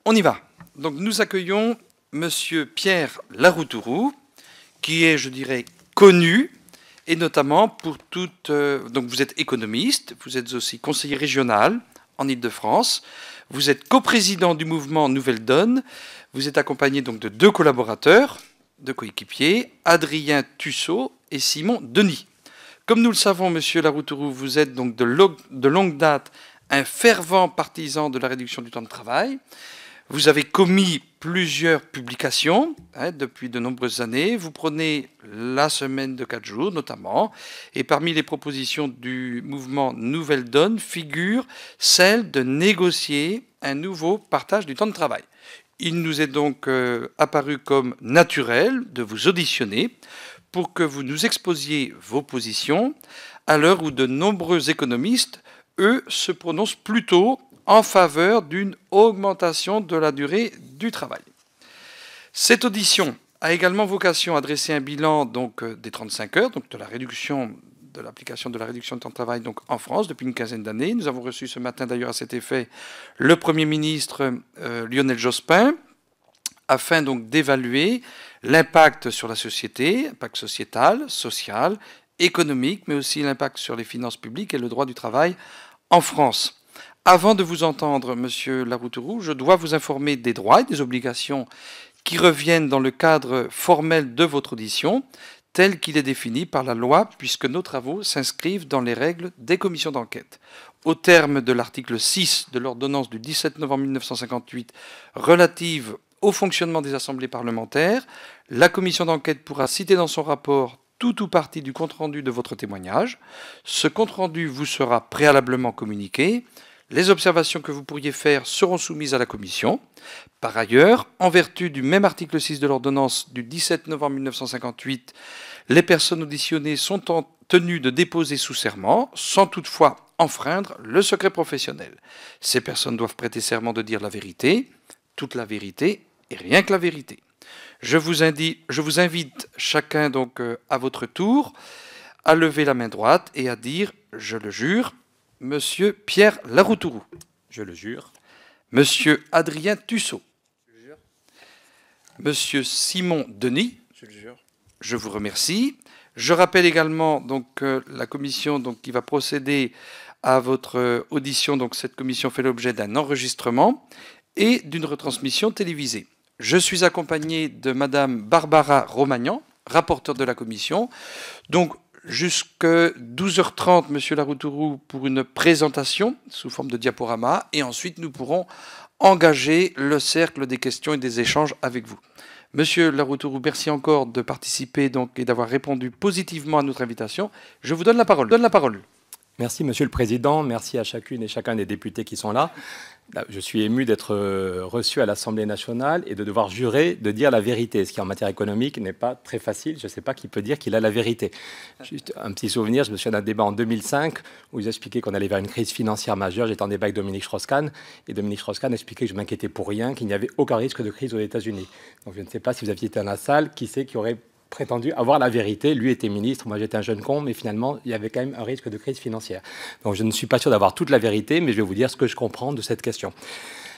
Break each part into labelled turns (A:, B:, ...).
A: On y va. Donc nous accueillons Monsieur Pierre Laroutourou, qui est, je dirais, connu, et notamment pour toute... donc vous êtes économiste, vous êtes aussi conseiller régional en Île-de-France, vous êtes coprésident du mouvement Nouvelle Donne, vous êtes accompagné donc de 2 collaborateurs, 2 coéquipiers, Adrien Tussaud et Simon Denis. Comme nous le savons, Monsieur Laroutourou, vous êtes donc de longue date un fervent partisan de la réduction du temps de travail. Vous avez commis plusieurs publications depuis de nombreuses années. Vous prenez la semaine de 4 jours notamment. Et parmi les propositions du mouvement Nouvelle Donne figure celle de négocier un nouveau partage du temps de travail. Il nous est donc apparu comme naturel de vous auditionner pour que vous nous exposiez vos positions à l'heure où de nombreux économistes, eux, se prononcent plutôt en faveur d'une augmentation de la durée du travail. Cette audition a également vocation à dresser un bilan donc, des 35 heures, donc de la réduction de l'application de la réduction de temps de travail donc, en France depuis une quinzaine d'années. Nous avons reçu ce matin d'ailleurs à cet effet le Premier ministre Lionel Jospin, afin donc d'évaluer l'impact sur la société, impact sociétal, social, économique, mais aussi l'impact sur les finances publiques et le droit du travail en France. Avant de vous entendre, Monsieur Laroutourou, je dois vous informer des droits et des obligations qui reviennent dans le cadre formel de votre audition, tel qu'il est défini par la loi, puisque nos travaux s'inscrivent dans les règles des commissions d'enquête. Au terme de l'article 6 de l'ordonnance du 17 novembre 1958 relative au fonctionnement des assemblées parlementaires, la commission d'enquête pourra citer dans son rapport tout ou partie du compte-rendu de votre témoignage. Ce compte-rendu vous sera préalablement communiqué. Les observations que vous pourriez faire seront soumises à la commission. Par ailleurs, en vertu du même article 6 de l'ordonnance du 17 novembre 1958, les personnes auditionnées sont tenues de déposer sous serment, sans toutefois enfreindre le secret professionnel. Ces personnes doivent prêter serment de dire la vérité, toute la vérité et rien que la vérité. Je vous invite chacun donc à votre tour à lever la main droite et à dire « Je le jure ». Monsieur Pierre Laroutourou.
B: Je le jure.
A: Monsieur Adrien Tussaud. Je le jure. Monsieur Simon Denis.
C: Je le jure.
A: Je vous remercie. Je rappelle également donc la commission donc qui va procéder à votre audition. Donc cette commission fait l'objet d'un enregistrement et d'une retransmission télévisée. Je suis accompagné de Madame Barbara Romagnan, rapporteure de la commission. Donc jusqu'à 12h30, Monsieur Laroutourou, pour une présentation sous forme de diaporama. Et ensuite, nous pourrons engager le cercle des questions et des échanges avec vous. Monsieur Laroutourou, merci encore de participer donc, et d'avoir répondu positivement à notre invitation. Je vous donne la parole.
B: Merci, Monsieur le Président. Merci à chacune et chacun des députés qui sont là. Je suis ému d'être reçu à l'Assemblée nationale et de devoir jurer de dire la vérité, ce qui en matière économique n'est pas très facile. Je ne sais pas qui peut dire qu'il a la vérité. Juste un petit souvenir, je me souviens d'un débat en 2005 où ils expliquaient qu'on allait vers une crise financière majeure. J'étais en débat avec Dominique Strauss-Kahn et Dominique Strauss-Kahn expliquait que je m'inquiétais pour rien, qu'il n'y avait aucun risque de crise aux États-Unis. Donc je ne sais pas si vous aviez été dans la salle, qui c'est qui aurait prétendu avoir la vérité. Lui était ministre, moi j'étais un jeune con, mais finalement, il y avait quand même un risque de crise financière. Donc je ne suis pas sûr d'avoir toute la vérité, mais je vais vous dire ce que je comprends de cette question.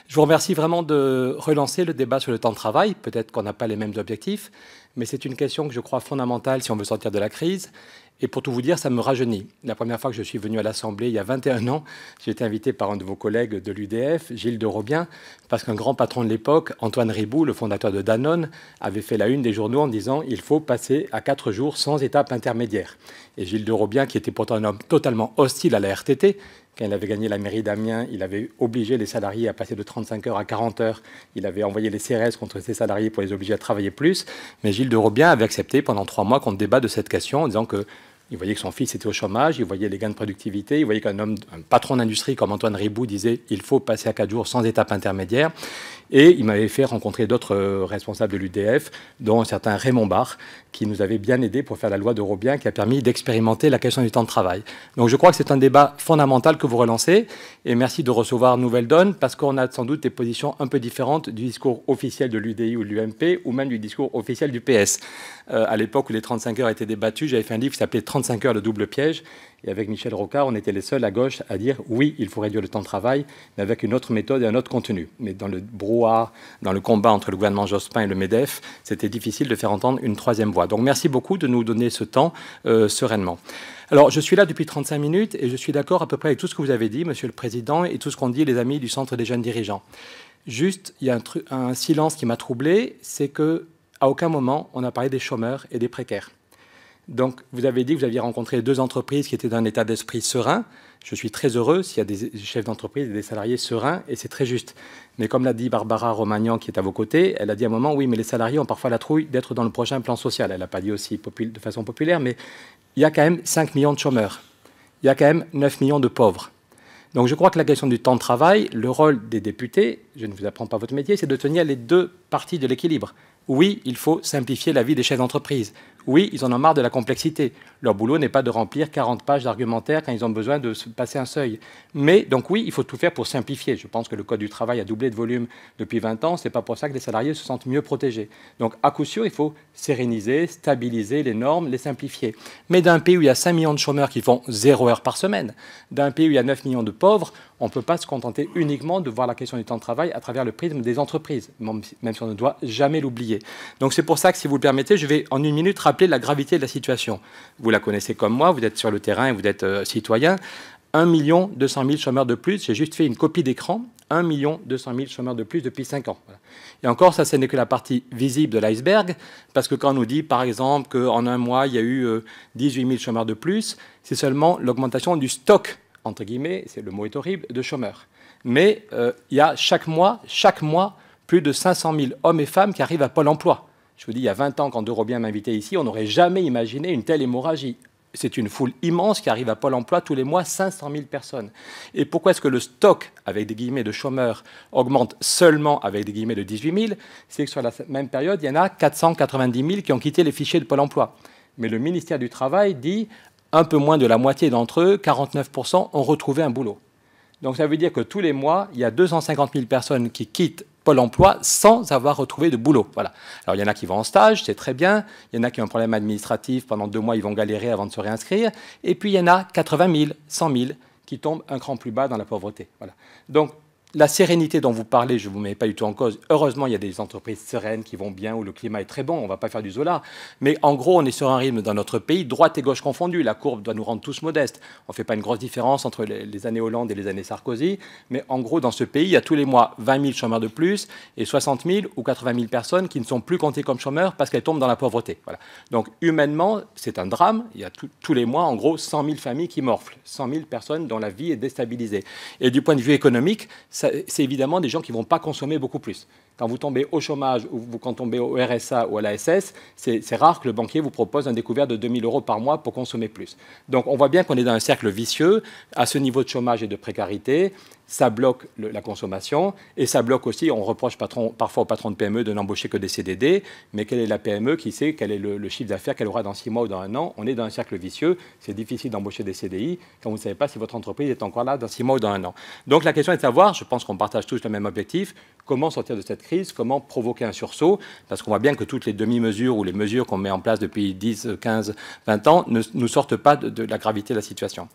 B: Je vous remercie vraiment de relancer le débat sur le temps de travail. Peut-être qu'on n'a pas les mêmes objectifs, mais c'est une question que je crois fondamentale si on veut sortir de la crise. Et pour tout vous dire, ça me rajeunit. La première fois que je suis venu à l'Assemblée, il y a 21 ans, j'ai été invité par un de vos collègues de l'UDF, Gilles de Robien, parce qu'un grand patron de l'époque, Antoine Riboud, le fondateur de Danone, avait fait la une des journaux en disant « Il faut passer à 4 jours sans étape intermédiaire ». Et Gilles de Robien, qui était pourtant un homme totalement hostile à la RTT, quand il avait gagné la mairie d'Amiens, il avait obligé les salariés à passer de 35 heures à 40 heures. Il avait envoyé les CRS contre ses salariés pour les obliger à travailler plus. Mais Gilles de Robien avait accepté pendant 3 mois qu'on débat de cette question en disant que il voyait que son fils était au chômage, il voyait les gains de productivité, il voyait un patron d'industrie comme Antoine Riboud disait il faut passer à 4 jours sans étape intermédiaire. Et il m'avait fait rencontrer d'autres responsables de l'UDF, dont un certain Raymond Barre, qui nous avait bien aidé pour faire la loi de Robien, qui a permis d'expérimenter la question du temps de travail. Donc je crois que c'est un débat fondamental que vous relancez. Et merci de recevoir Nouvelle Donne, parce qu'on a sans doute des positions un peu différentes du discours officiel de l'UDI ou de l'UMP, ou même du discours officiel du PS. À l'époque où les 35 heures étaient débattues, j'avais fait un livre qui s'appelait 35 heures, le double piège. Et avec Michel Rocard, on était les seuls à gauche à dire oui, il faut réduire le temps de travail, mais avec une autre méthode et un autre contenu. Mais dans le brouhaha, dans le combat entre le gouvernement Jospin et le MEDEF, c'était difficile de faire entendre une troisième voix. Donc merci beaucoup de nous donner ce temps sereinement. Alors, je suis là depuis 35 minutes et je suis d'accord à peu près avec tout ce que vous avez dit, Monsieur le Président, et tout ce qu'ont dit les amis du Centre des jeunes dirigeants. Juste, il y a un silence qui m'a troublé, c'est qu'à aucun moment on a parlé des chômeurs et des précaires. Donc, vous avez dit que vous aviez rencontré 2 entreprises qui étaient d'un état d'esprit serein. Je suis très heureux s'il y a des chefs d'entreprise et des salariés sereins, et c'est très juste. Mais comme l'a dit Barbara Romagnan, qui est à vos côtés, elle a dit à un moment, oui, mais les salariés ont parfois la trouille d'être dans le prochain plan social. Elle n'a pas dit aussi de façon populaire, mais il y a quand même 5 millions de chômeurs. Il y a quand même 9 millions de pauvres. Donc je crois que la question du temps de travail, le rôle des députés, je ne vous apprends pas votre métier, c'est de tenir les 2 parties de l'équilibre. Oui, il faut simplifier la vie des chefs d'entreprise. Oui, ils en ont marre de la complexité. Leur boulot n'est pas de remplir 40 pages d'argumentaire quand ils ont besoin de se passer un seuil. Mais donc oui, il faut tout faire pour simplifier. Je pense que le Code du travail a doublé de volume depuis 20 ans. Ce n'est pas pour ça que les salariés se sentent mieux protégés. Donc à coup sûr, il faut séréniser, stabiliser les normes, les simplifier. Mais d'un pays où il y a 5 millions de chômeurs qui font 0 heure par semaine, d'un pays où il y a 9 millions de pauvres, on ne peut pas se contenter uniquement de voir la question du temps de travail à travers le prisme des entreprises, même si on ne doit jamais l'oublier. Donc c'est pour ça que, si vous le permettez, je vais en une minute rappeler la gravité de la situation. Vous la connaissez comme moi, vous êtes sur le terrain et vous êtes citoyen. 1 200 000 chômeurs de plus, j'ai juste fait une copie d'écran, 1 200 000 chômeurs de plus depuis 5 ans. Voilà. Et encore, ça, ce n'est que la partie visible de l'iceberg, parce que quand on nous dit, par exemple, qu'en un mois, il y a eu 18 000 chômeurs de plus, c'est seulement l'augmentation du stock, entre guillemets, le mot est horrible, de chômeurs. Mais il y a chaque mois, plus de 500 000 hommes et femmes qui arrivent à Pôle emploi. Je vous dis, il y a 20 ans, quand Eurobien m'invitait ici, on n'aurait jamais imaginé une telle hémorragie. C'est une foule immense qui arrive à Pôle emploi tous les mois, 500 000 personnes. Et pourquoi est-ce que le stock, avec des guillemets, de chômeurs augmente seulement avec des guillemets de 18 000? C'est que sur la même période, il y en a 490 000 qui ont quitté les fichiers de Pôle emploi. Mais le ministère du Travail dit un peu moins de la moitié d'entre eux, 49%, ont retrouvé un boulot. Donc ça veut dire que tous les mois, il y a 250 000 personnes qui quittent Pôle emploi sans avoir retrouvé de boulot. Voilà. Alors il y en a qui vont en stage, c'est très bien. Il y en a qui ont un problème administratif, pendant 2 mois, ils vont galérer avant de se réinscrire. Et puis il y en a 80 000, 100 000 qui tombent un cran plus bas dans la pauvreté. Voilà. Donc la sérénité dont vous parlez, je ne vous mets pas du tout en cause. Heureusement, il y a des entreprises sereines qui vont bien, où le climat est très bon, on ne va pas faire du Zola. Mais en gros, on est sur un rythme dans notre pays, droite et gauche confondues. La courbe doit nous rendre tous modestes. On ne fait pas une grosse différence entre les années Hollande et les années Sarkozy. Mais en gros, dans ce pays, il y a tous les mois 20 000 chômeurs de plus et 60 000 ou 80 000 personnes qui ne sont plus comptées comme chômeurs parce qu'elles tombent dans la pauvreté. Voilà. Donc humainement, c'est un drame. Il y a tous les mois, en gros, 100 000 familles qui morflent. 100 000 personnes dont la vie est déstabilisée. Et du point de vue économique, c'est évidemment des gens qui ne vont pas consommer beaucoup plus. Quand vous tombez au chômage ou quand vous tombez au RSA ou à l'ASS, c'est rare que le banquier vous propose un découvert de 2 000 € par mois pour consommer plus. Donc on voit bien qu'on est dans un cercle vicieux. À ce niveau de chômage et de précarité, ça bloque la consommation et ça bloque aussi, on reproche parfois aux patrons de PME de n'embaucher que des CDD, mais quelle est la PME qui sait quel est le chiffre d'affaires qu'elle aura dans 6 mois ou dans 1 an? On est dans un cercle vicieux, c'est difficile d'embaucher des CDI quand vous ne savez pas si votre entreprise est encore là dans 6 mois ou dans 1 an. Donc la question est de savoir, je pense qu'on partage tous le même objectif, comment sortir de cette crise, comment provoquer un sursaut, parce qu'on voit bien que toutes les demi-mesures ou les mesures qu'on met en place depuis 10, 15, 20 ans ne nous sortent pas de la gravité de la situation.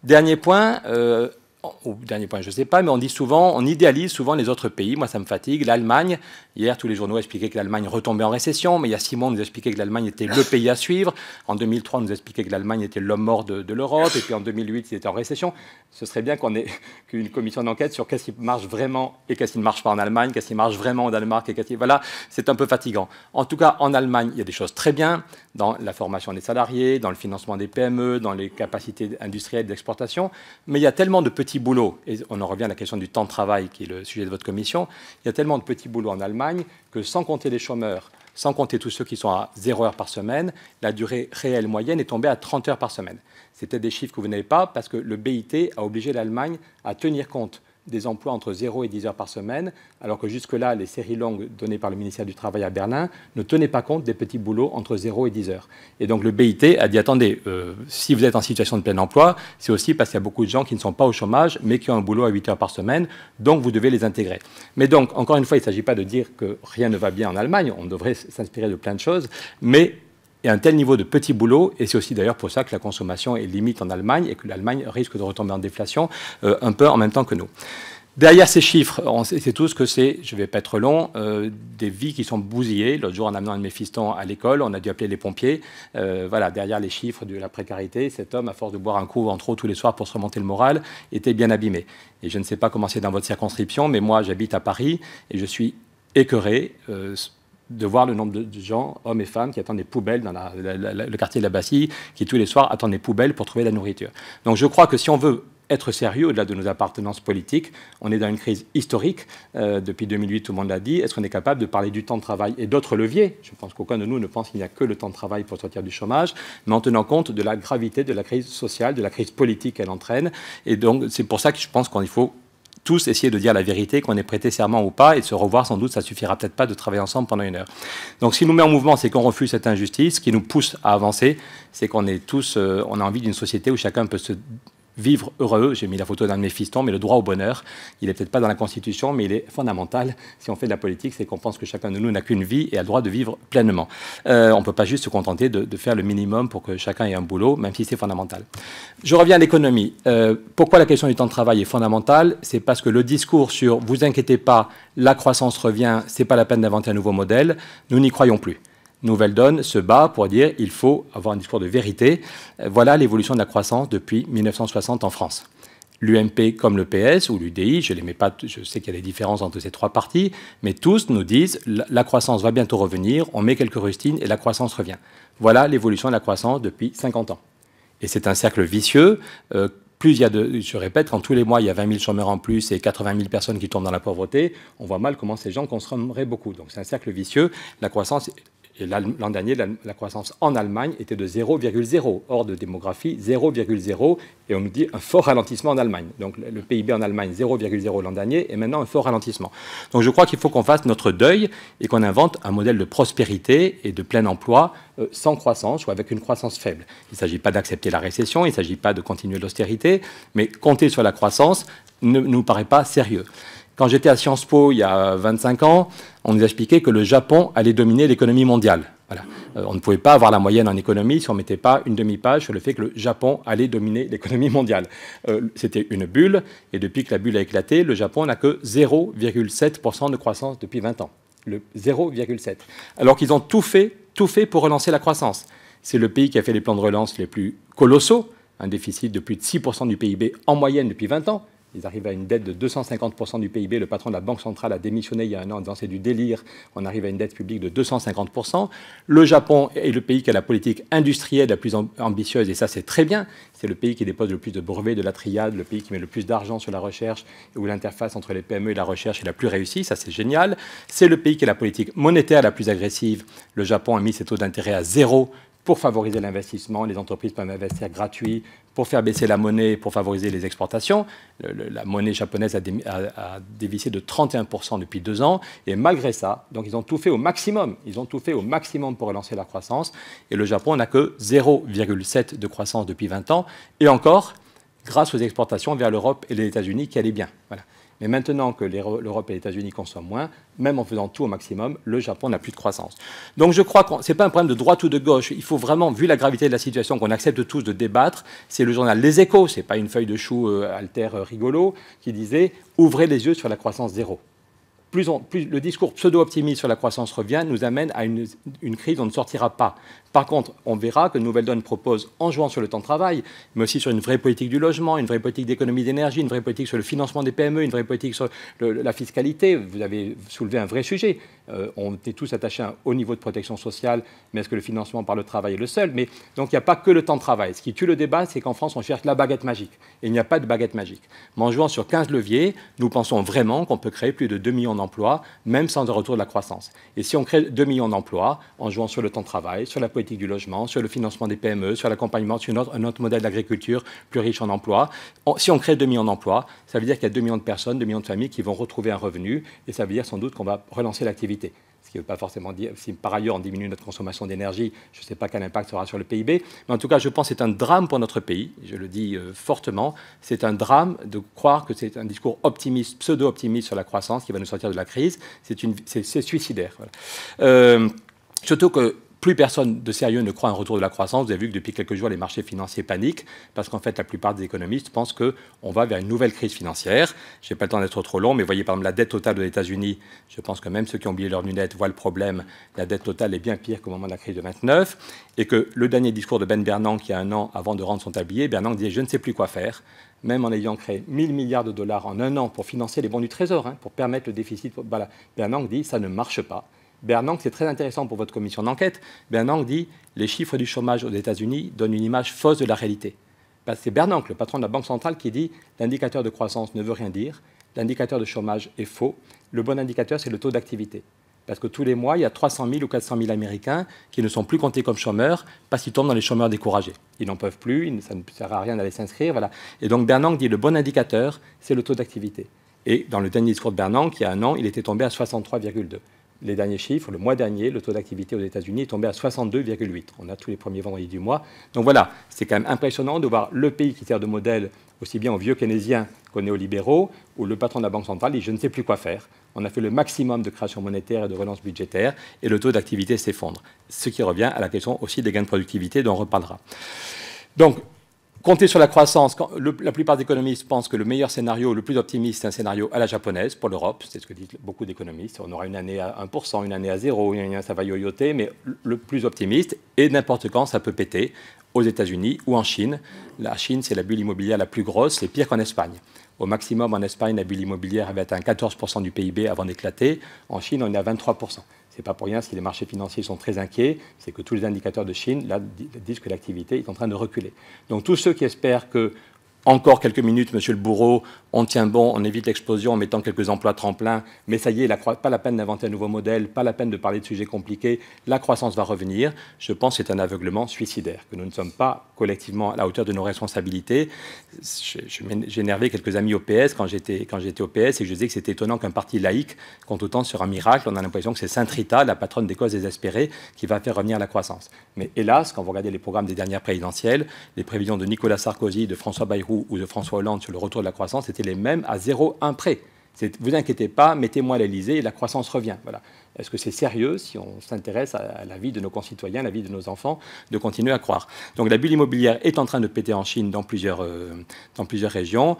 B: Dernier point, je ne sais pas, mais on dit souvent, on idéalise souvent les autres pays. Moi, ça me fatigue. L'Allemagne, hier, tous les journaux expliquaient que l'Allemagne retombait en récession, mais il y a 6 mois, on nous expliquait que l'Allemagne était le pays à suivre. En 2003, on nous expliquait que l'Allemagne était l'homme mort de l'Europe, et puis en 2008, il était en récession. Ce serait bien qu'on ait qu'une commission d'enquête sur qu'est-ce qui marche vraiment et qu'est-ce qui ne marche pas en Allemagne, qu'est-ce qui marche vraiment au Danemark, et qu'est-ce qui... Voilà, c'est un peu fatigant. En tout cas, en Allemagne, il y a des choses très bien dans la formation des salariés, dans le financement des PME, dans les capacités industrielles d'exportation, mais il y a tellement de petits boulots, et on en revient à la question du temps de travail qui est le sujet de votre commission, il y a tellement de petits boulots en Allemagne que sans compter les chômeurs, sans compter tous ceux qui sont à 0 heure par semaine, la durée réelle moyenne est tombée à 30 heures par semaine. C'était des chiffres que vous n'avez pas parce que le BIT a obligé l'Allemagne à tenir compte des emplois entre 0 et 10 heures par semaine, alors que jusque-là, les séries longues données par le ministère du Travail à Berlin ne tenaient pas compte des petits boulots entre 0 et 10 heures. Et donc le BIT a dit, attendez, si vous êtes en situation de plein emploi, c'est aussi parce qu'il y a beaucoup de gens qui ne sont pas au chômage, mais qui ont un boulot à 8 heures par semaine, donc vous devez les intégrer. Mais donc, encore une fois, il ne s'agit pas de dire que rien ne va bien en Allemagne, on devrait s'inspirer de plein de choses, mais et un tel niveau de petits boulots, et c'est aussi d'ailleurs pour ça que la consommation est limite en Allemagne et que l'Allemagne risque de retomber en déflation un peu en même temps que nous. Derrière ces chiffres, on sait tous que c'est, je ne vais pas être long, des vies qui sont bousillées. L'autre jour, en amenant un de mes fistons à l'école, on a dû appeler les pompiers. Voilà, derrière les chiffres de la précarité, cet homme, à force de boire un coup en trop tous les soirs pour se remonter le moral, était bien abîmé. Et je ne sais pas comment c'est dans votre circonscription, mais moi, j'habite à Paris et je suis écœuré de voir le nombre de gens, hommes et femmes, qui attendent des poubelles dans le quartier de la Bastille, qui tous les soirs attendent des poubelles pour trouver de la nourriture. Donc je crois que si on veut être sérieux au-delà de nos appartenances politiques, on est dans une crise historique. Depuis 2008, tout le monde l'a dit. Est-ce qu'on est capable de parler du temps de travail et d'autres leviers? Je pense qu'aucun de nous ne pense qu'il n'y a que le temps de travail pour sortir du chômage, mais en tenant compte de la gravité de la crise sociale, de la crise politique qu'elle entraîne. Et donc c'est pour ça que je pense qu'il faut tous essayer de dire la vérité, qu'on ait prêté serment ou pas, et de se revoir sans doute, ça suffira peut-être pas de travailler ensemble pendant 1 heure. Donc ce qui nous met en mouvement, c'est qu'on refuse cette injustice, ce qui nous pousse à avancer, c'est qu'on est tous, on a envie d'une société où chacun peut se vivre heureux. J'ai mis la photo d'un de mes fistons, mais le droit au bonheur, il n'est peut-être pas dans la Constitution, mais il est fondamental. Si on fait de la politique, c'est qu'on pense que chacun de nous n'a qu'une vie et a le droit de vivre pleinement. On ne peut pas juste se contenter de faire le minimum pour que chacun ait un boulot, même si c'est fondamental. Je reviens à l'économie. Pourquoi la question du temps de travail est fondamentale? C'est parce que le discours sur « vous inquiétez pas, la croissance revient, c'est pas la peine d'inventer un nouveau modèle », nous n'y croyons plus. Nouvelle Donne se bat pour dire il faut avoir un discours de vérité. Voilà l'évolution de la croissance depuis 1960 en France. L'UMP comme le PS ou l'UDI, je les mets pas, je sais qu'il y a des différences entre ces trois partis, mais tous nous disent la croissance va bientôt revenir, on met quelques rustines et la croissance revient. Voilà l'évolution de la croissance depuis 50 ans. Et c'est un cercle vicieux. Plus il y a je répète, quand tous les mois il y a 20 000 chômeurs en plus et 80 000 personnes qui tombent dans la pauvreté, on voit mal comment ces gens consommeraient beaucoup. Donc c'est un cercle vicieux. La croissance. Et l'an dernier, la croissance en Allemagne était de 0,0, hors de démographie, 0,0, et on nous dit un fort ralentissement en Allemagne. Donc le PIB en Allemagne, 0,0 l'an dernier, et maintenant un fort ralentissement. Donc je crois qu'il faut qu'on fasse notre deuil et qu'on invente un modèle de prospérité et de plein emploi sans croissance ou avec une croissance faible. Il ne s'agit pas d'accepter la récession, il ne s'agit pas de continuer l'austérité, mais compter sur la croissance ne nous paraît pas sérieux. Quand j'étais à Sciences Po il y a 25 ans, on nous expliquait que le Japon allait dominer l'économie mondiale. Voilà. On ne pouvait pas avoir la moyenne en économie si on ne mettait pas une demi-page sur le fait que le Japon allait dominer l'économie mondiale. C'était une bulle, et depuis que la bulle a éclaté, le Japon n'a que 0,7% de croissance depuis 20 ans. Le 0,7. Alors qu'ils ont tout fait pour relancer la croissance. C'est le pays qui a fait les plans de relance les plus colossaux, un déficit de plus de 6% du PIB en moyenne depuis 20 ans. Ils arrivent à une dette de 250% du PIB. Le patron de la Banque centrale a démissionné il y a 1 an en disant c'est du délire. On arrive à une dette publique de 250%. Le Japon est le pays qui a la politique industrielle la plus ambitieuse, et ça c'est très bien. C'est le pays qui dépose le plus de brevets de la triade, le pays qui met le plus d'argent sur la recherche, où l'interface entre les PME et la recherche est la plus réussie. Ça c'est génial. C'est le pays qui a la politique monétaire la plus agressive. Le Japon a mis ses taux d'intérêt à 0 pour favoriser l'investissement. Les entreprises peuvent investir gratuit, pour faire baisser la monnaie, pour favoriser les exportations. La monnaie japonaise a dévissé de 31% depuis 2 ans. Et malgré ça, donc ils ont tout fait au maximum. Ils ont tout fait au maximum pour relancer la croissance. Et le Japon n'a que 0,7 de croissance depuis 20 ans. Et encore, grâce aux exportations vers l'Europe et les États-Unis qui allaient bien. Voilà. Mais maintenant que l'Europe et les États-Unis consomment moins, même en faisant tout au maximum, le Japon n'a plus de croissance. Donc je crois que ce n'est pas un problème de droite ou de gauche. Il faut vraiment, vu la gravité de la situation, qu'on accepte tous de débattre. C'est le journal Les Échos, ce n'est pas une feuille de chou altère rigolo, qui disait « Ouvrez les yeux sur la croissance zéro ». Plus le discours pseudo-optimiste sur la croissance revient, nous amène à une crise dont on ne sortira pas. Par contre, on verra que Nouvelle Donne propose, en jouant sur le temps de travail, mais aussi sur une vraie politique du logement, une vraie politique d'économie d'énergie, une vraie politique sur le financement des PME, une vraie politique sur la fiscalité. Vous avez soulevé un vrai sujet. On est tous attachés à un haut niveau de protection sociale, mais est-ce que le financement par le travail est le seul? Mais donc il n'y a pas que le temps de travail. Ce qui tue le débat, c'est qu'en France, on cherche la baguette magique. Et il n'y a pas de baguette magique. Mais en jouant sur 15 leviers, nous pensons vraiment qu'on peut créer plus de 2 millions d'emplois, même sans un retour de la croissance. Et si on crée 2 millions d'emplois, en jouant sur le temps de travail, sur la politique du logement, sur le financement des PME, sur l'accompagnement, sur un autre modèle d'agriculture plus riche en emplois, si on crée 2 millions d'emplois, ça veut dire qu'il y a 2 millions de personnes, 2 millions de familles qui vont retrouver un revenu, et ça veut dire sans doute qu'on va relancer l'activité. Ce qui ne veut pas forcément dire, si par ailleurs on diminue notre consommation d'énergie, je ne sais pas quel impact ça aura sur le PIB, mais en tout cas je pense que c'est un drame pour notre pays, je le dis fortement, c'est un drame de croire que c'est un discours optimiste, pseudo-optimiste sur la croissance qui va nous sortir de la crise, c'est suicidaire. Voilà. Surtout que plus personne de sérieux ne croit à un retour de la croissance. Vous avez vu que depuis quelques jours, les marchés financiers paniquent parce qu'en fait, la plupart des économistes pensent qu'on va vers une nouvelle crise financière. Je n'ai pas le temps d'être trop long, mais voyez par exemple la dette totale aux États-Unis. Je pense que même ceux qui ont oublié leurs lunettes voient le problème. La dette totale est bien pire qu'au moment de la crise de 29. Et que le dernier discours de Ben Bernanke, il y a un an, avant de rendre son tablier, Bernanke disait « Je ne sais plus quoi faire ». Même en ayant créé 1000 milliards de dollars en un an pour financer les bons du Trésor, pour permettre le déficit. Voilà. Bernanke dit « Ça ne marche pas ». Bernanke, c'est très intéressant pour votre commission d'enquête. Bernanke dit les chiffres du chômage aux États-Unis donnent une image fausse de la réalité. C'est Bernanke, le patron de la Banque centrale, qui dit l'indicateur de croissance ne veut rien dire, l'indicateur de chômage est faux, le bon indicateur, c'est le taux d'activité. Parce que tous les mois, il y a 300 000 ou 400 000 Américains qui ne sont plus comptés comme chômeurs parce qu'ils tombent dans les chômeurs découragés. Ils n'en peuvent plus, ça ne sert à rien d'aller s'inscrire. Voilà. Et donc Bernanke dit le bon indicateur, c'est le taux d'activité. Et dans le dernier discours de Bernanke, il y a un an, il était tombé à 63,2. Les derniers chiffres, le mois dernier, le taux d'activité aux États-Unis est tombé à 62,8. On a tous les premiers vendredis du mois. Donc voilà, c'est quand même impressionnant de voir le pays qui sert de modèle aussi bien aux vieux keynésiens qu'aux néolibéraux, où le patron de la Banque centrale dit « je ne sais plus quoi faire ». On a fait le maximum de création monétaire et de relance budgétaire, et le taux d'activité s'effondre. Ce qui revient à la question aussi des gains de productivité dont on reparlera. Donc, compter sur la croissance, la plupart des économistes pensent que le meilleur scénario, le plus optimiste, c'est un scénario à la japonaise pour l'Europe. C'est ce que disent beaucoup d'économistes. On aura une année à 1%, une année à 0, une année ça va yoyoter, mais le plus optimiste, et n'importe quand, ça peut péter, aux États-Unis ou en Chine. La Chine, c'est la bulle immobilière la plus grosse, c'est pire qu'en Espagne. Au maximum, en Espagne, la bulle immobilière avait atteint 14% du PIB avant d'éclater. En Chine, on est à 23%. Ce n'est pas pour rien si les marchés financiers sont très inquiets, c'est que tous les indicateurs de Chine là, disent que l'activité est en train de reculer. Donc tous ceux qui espèrent que encore quelques minutes, monsieur le bourreau, on tient bon, on évite l'explosion en mettant quelques emplois tremplins, mais ça y est, pas la peine d'inventer un nouveau modèle, pas la peine de parler de sujets compliqués, la croissance va revenir. Je pense que c'est un aveuglement suicidaire, que nous ne sommes pas collectivement à la hauteur de nos responsabilités. J'ai énervé quelques amis au PS quand j'étais au PS et je disais que c'était étonnant qu'un parti laïque compte autant sur un miracle. On a l'impression que c'est Sainte Rita, la patronne des causes désespérées, qui va faire revenir la croissance. Mais hélas, quand vous regardez les programmes des dernières présidentielles, les prévisions de Nicolas Sarkozy, de François Bayrou ou de François Hollande sur le retour de la croissance, c'était les mêmes à 0,1 près. Vous inquiétez pas, mettez-moi à l'Élysée et la croissance revient. Voilà. Est-ce que c'est sérieux, si on s'intéresse à la vie de nos concitoyens, à la vie de nos enfants, de continuer à croire? Donc la bulle immobilière est en train de péter en Chine dans plusieurs régions,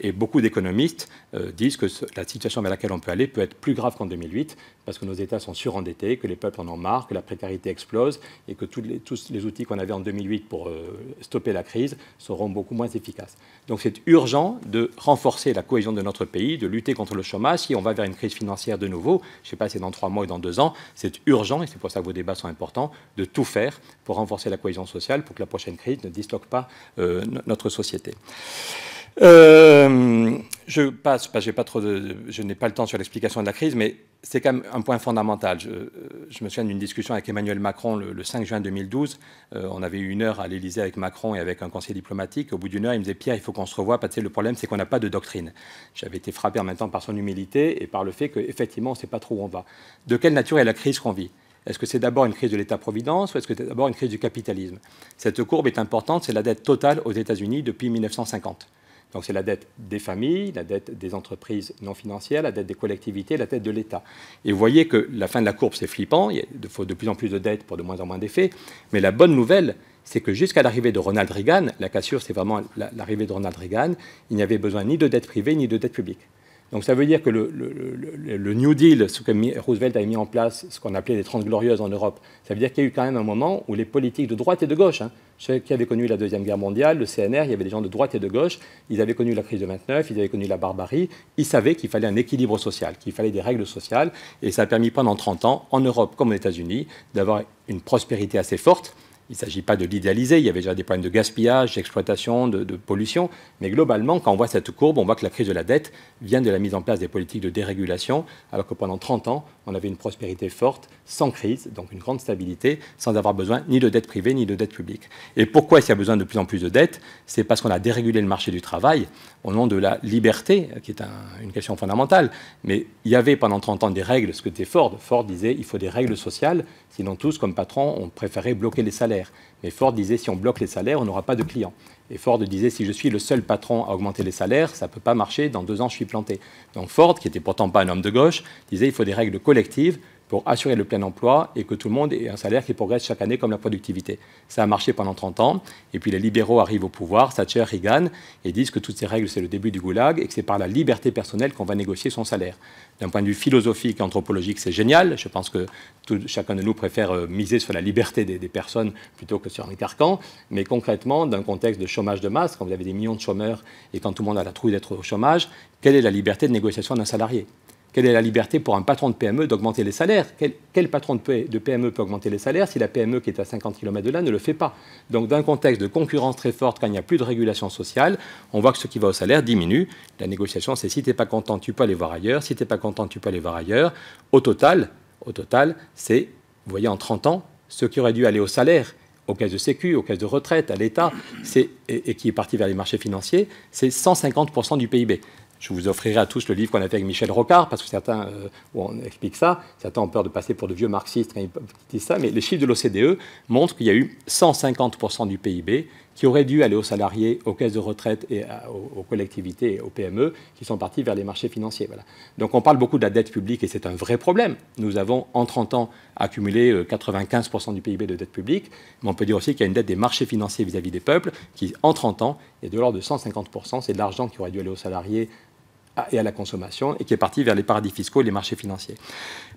B: et beaucoup d'économistes disent que la situation vers laquelle on peut aller peut être plus grave qu'en 2008, parce que nos États sont surendettés, que les peuples en ont marre, que la précarité explose, et que tous les outils qu'on avait en 2008 pour stopper la crise seront beaucoup moins efficaces. Donc c'est urgent de renforcer la cohésion de notre pays, de lutter contre le chômage. Si on va vers une crise financière de nouveau, je ne sais pas si c'est dans 3 mois ou dans 2 ans, c'est urgent, et c'est pour ça que vos débats sont importants, de tout faire pour renforcer la cohésion sociale, pour que la prochaine crise ne disloque pas notre société. Je passe, parce que je n'ai pas le temps sur l'explication de la crise, mais c'est quand même un point fondamental. Je me souviens d'une discussion avec Emmanuel Macron le 5 juin 2012. On avait eu 1 heure à l'Élysée avec Macron et avec un conseiller diplomatique. Au bout d'1 heure, il me disait « Pierre, il faut qu'on se revoie, parce que le problème, c'est qu'on n'a pas de doctrine ». J'avais été frappé en même temps par son humilité et par le fait qu'effectivement, on ne sait pas trop où on va. De quelle nature est la crise qu'on vit ? Est-ce que c'est d'abord une crise de l'État-providence ou est-ce que c'est d'abord une crise du capitalisme? Cette courbe est importante, c'est la dette totale aux États-Unis depuis 1950. Donc c'est la dette des familles, la dette des entreprises non financières, la dette des collectivités, la dette de l'État. Et vous voyez que la fin de la courbe, c'est flippant, il faut de plus en plus de dettes pour de moins en moins d'effets. Mais la bonne nouvelle, c'est que jusqu'à l'arrivée de Ronald Reagan, la cassure, c'est vraiment l'arrivée de Ronald Reagan, il n'y avait besoin ni de dette privée ni de dette publique. Donc ça veut dire que le New Deal, ce que Roosevelt avait mis en place, ce qu'on appelait les 30 glorieuses en Europe, ça veut dire qu'il y a eu quand même un moment où les politiques de droite et de gauche, ceux qui avaient connu la Deuxième Guerre mondiale, le CNR, il y avait des gens de droite et de gauche, ils avaient connu la crise de 29, ils avaient connu la barbarie, ils savaient qu'il fallait un équilibre social, qu'il fallait des règles sociales, et ça a permis pendant 30 ans, en Europe comme aux États-Unis, d'avoir une prospérité assez forte. Il ne s'agit pas de l'idéaliser, il y avait déjà des problèmes de gaspillage, d'exploitation, de pollution, mais globalement, quand on voit cette courbe, on voit que la crise de la dette vient de la mise en place des politiques de dérégulation, alors que pendant 30 ans, on avait une prospérité forte, sans crise, donc une grande stabilité, sans avoir besoin ni de dette privée ni de dette publique. Et pourquoi est-ce qu'il y a besoin de plus en plus de dettes? C'est parce qu'on a dérégulé le marché du travail au nom de la liberté, qui est une question fondamentale. Mais il y avait pendant 30 ans des règles, ce que était Ford. Ford disait il faut des règles sociales, sinon tous, comme patrons, on préférait bloquer les salaires. Mais Ford disait si on bloque les salaires, on n'aura pas de clients. Et Ford disait si je suis le seul patron à augmenter les salaires, ça ne peut pas marcher, dans 2 ans je suis planté. Donc Ford, qui n'était pourtant pas un homme de gauche, disait il faut des règles collectives pour assurer le plein emploi et que tout le monde ait un salaire qui progresse chaque année comme la productivité. Ça a marché pendant 30 ans, et puis les libéraux arrivent au pouvoir, Thatcher, Reagan, et disent que toutes ces règles, c'est le début du goulag, et que c'est par la liberté personnelle qu'on va négocier son salaire. D'un point de vue philosophique et anthropologique, c'est génial. Je pense que chacun de nous préfère miser sur la liberté des personnes plutôt que sur un carcan, mais concrètement, d'un contexte de chômage de masse, quand vous avez des millions de chômeurs et quand tout le monde a la trouille d'être au chômage, quelle est la liberté de négociation d'un salarié ? Quelle est la liberté pour un patron de PME d'augmenter les salaires ? Quel patron de PME peut augmenter les salaires si la PME qui est à 50 km de là ne le fait pas ? Donc, d'un contexte de concurrence très forte, quand il n'y a plus de régulation sociale, on voit que ce qui va au salaire diminue. La négociation, c'est si tu n'es pas content, tu peux aller voir ailleurs. Si tu n'es pas content, tu peux aller voir ailleurs. Au total, c'est, vous voyez, en 30 ans, ce qui aurait dû aller au salaire, aux caisses de sécu, aux caisses de retraite, à l'État, et qui est parti vers les marchés financiers, c'est 150% du PIB. Je vous offrirai à tous le livre qu'on a fait avec Michel Rocard, parce que certains, où on explique ça, certains ont peur de passer pour de vieux marxistes quand ils disent ça, mais les chiffres de l'OCDE montrent qu'il y a eu 150% du PIB qui aurait dû aller aux salariés, aux caisses de retraite et aux collectivités et aux PME qui sont partis vers les marchés financiers. Voilà. Donc on parle beaucoup de la dette publique et c'est un vrai problème. Nous avons en 30 ans accumulé 95% du PIB de dette publique, mais on peut dire aussi qu'il y a une dette des marchés financiers vis-à-vis des peuples qui, en 30 ans, est de l'ordre de 150%. C'est de l'argent qui aurait dû aller aux salariés et à la consommation, et qui est parti vers les paradis fiscaux et les marchés financiers.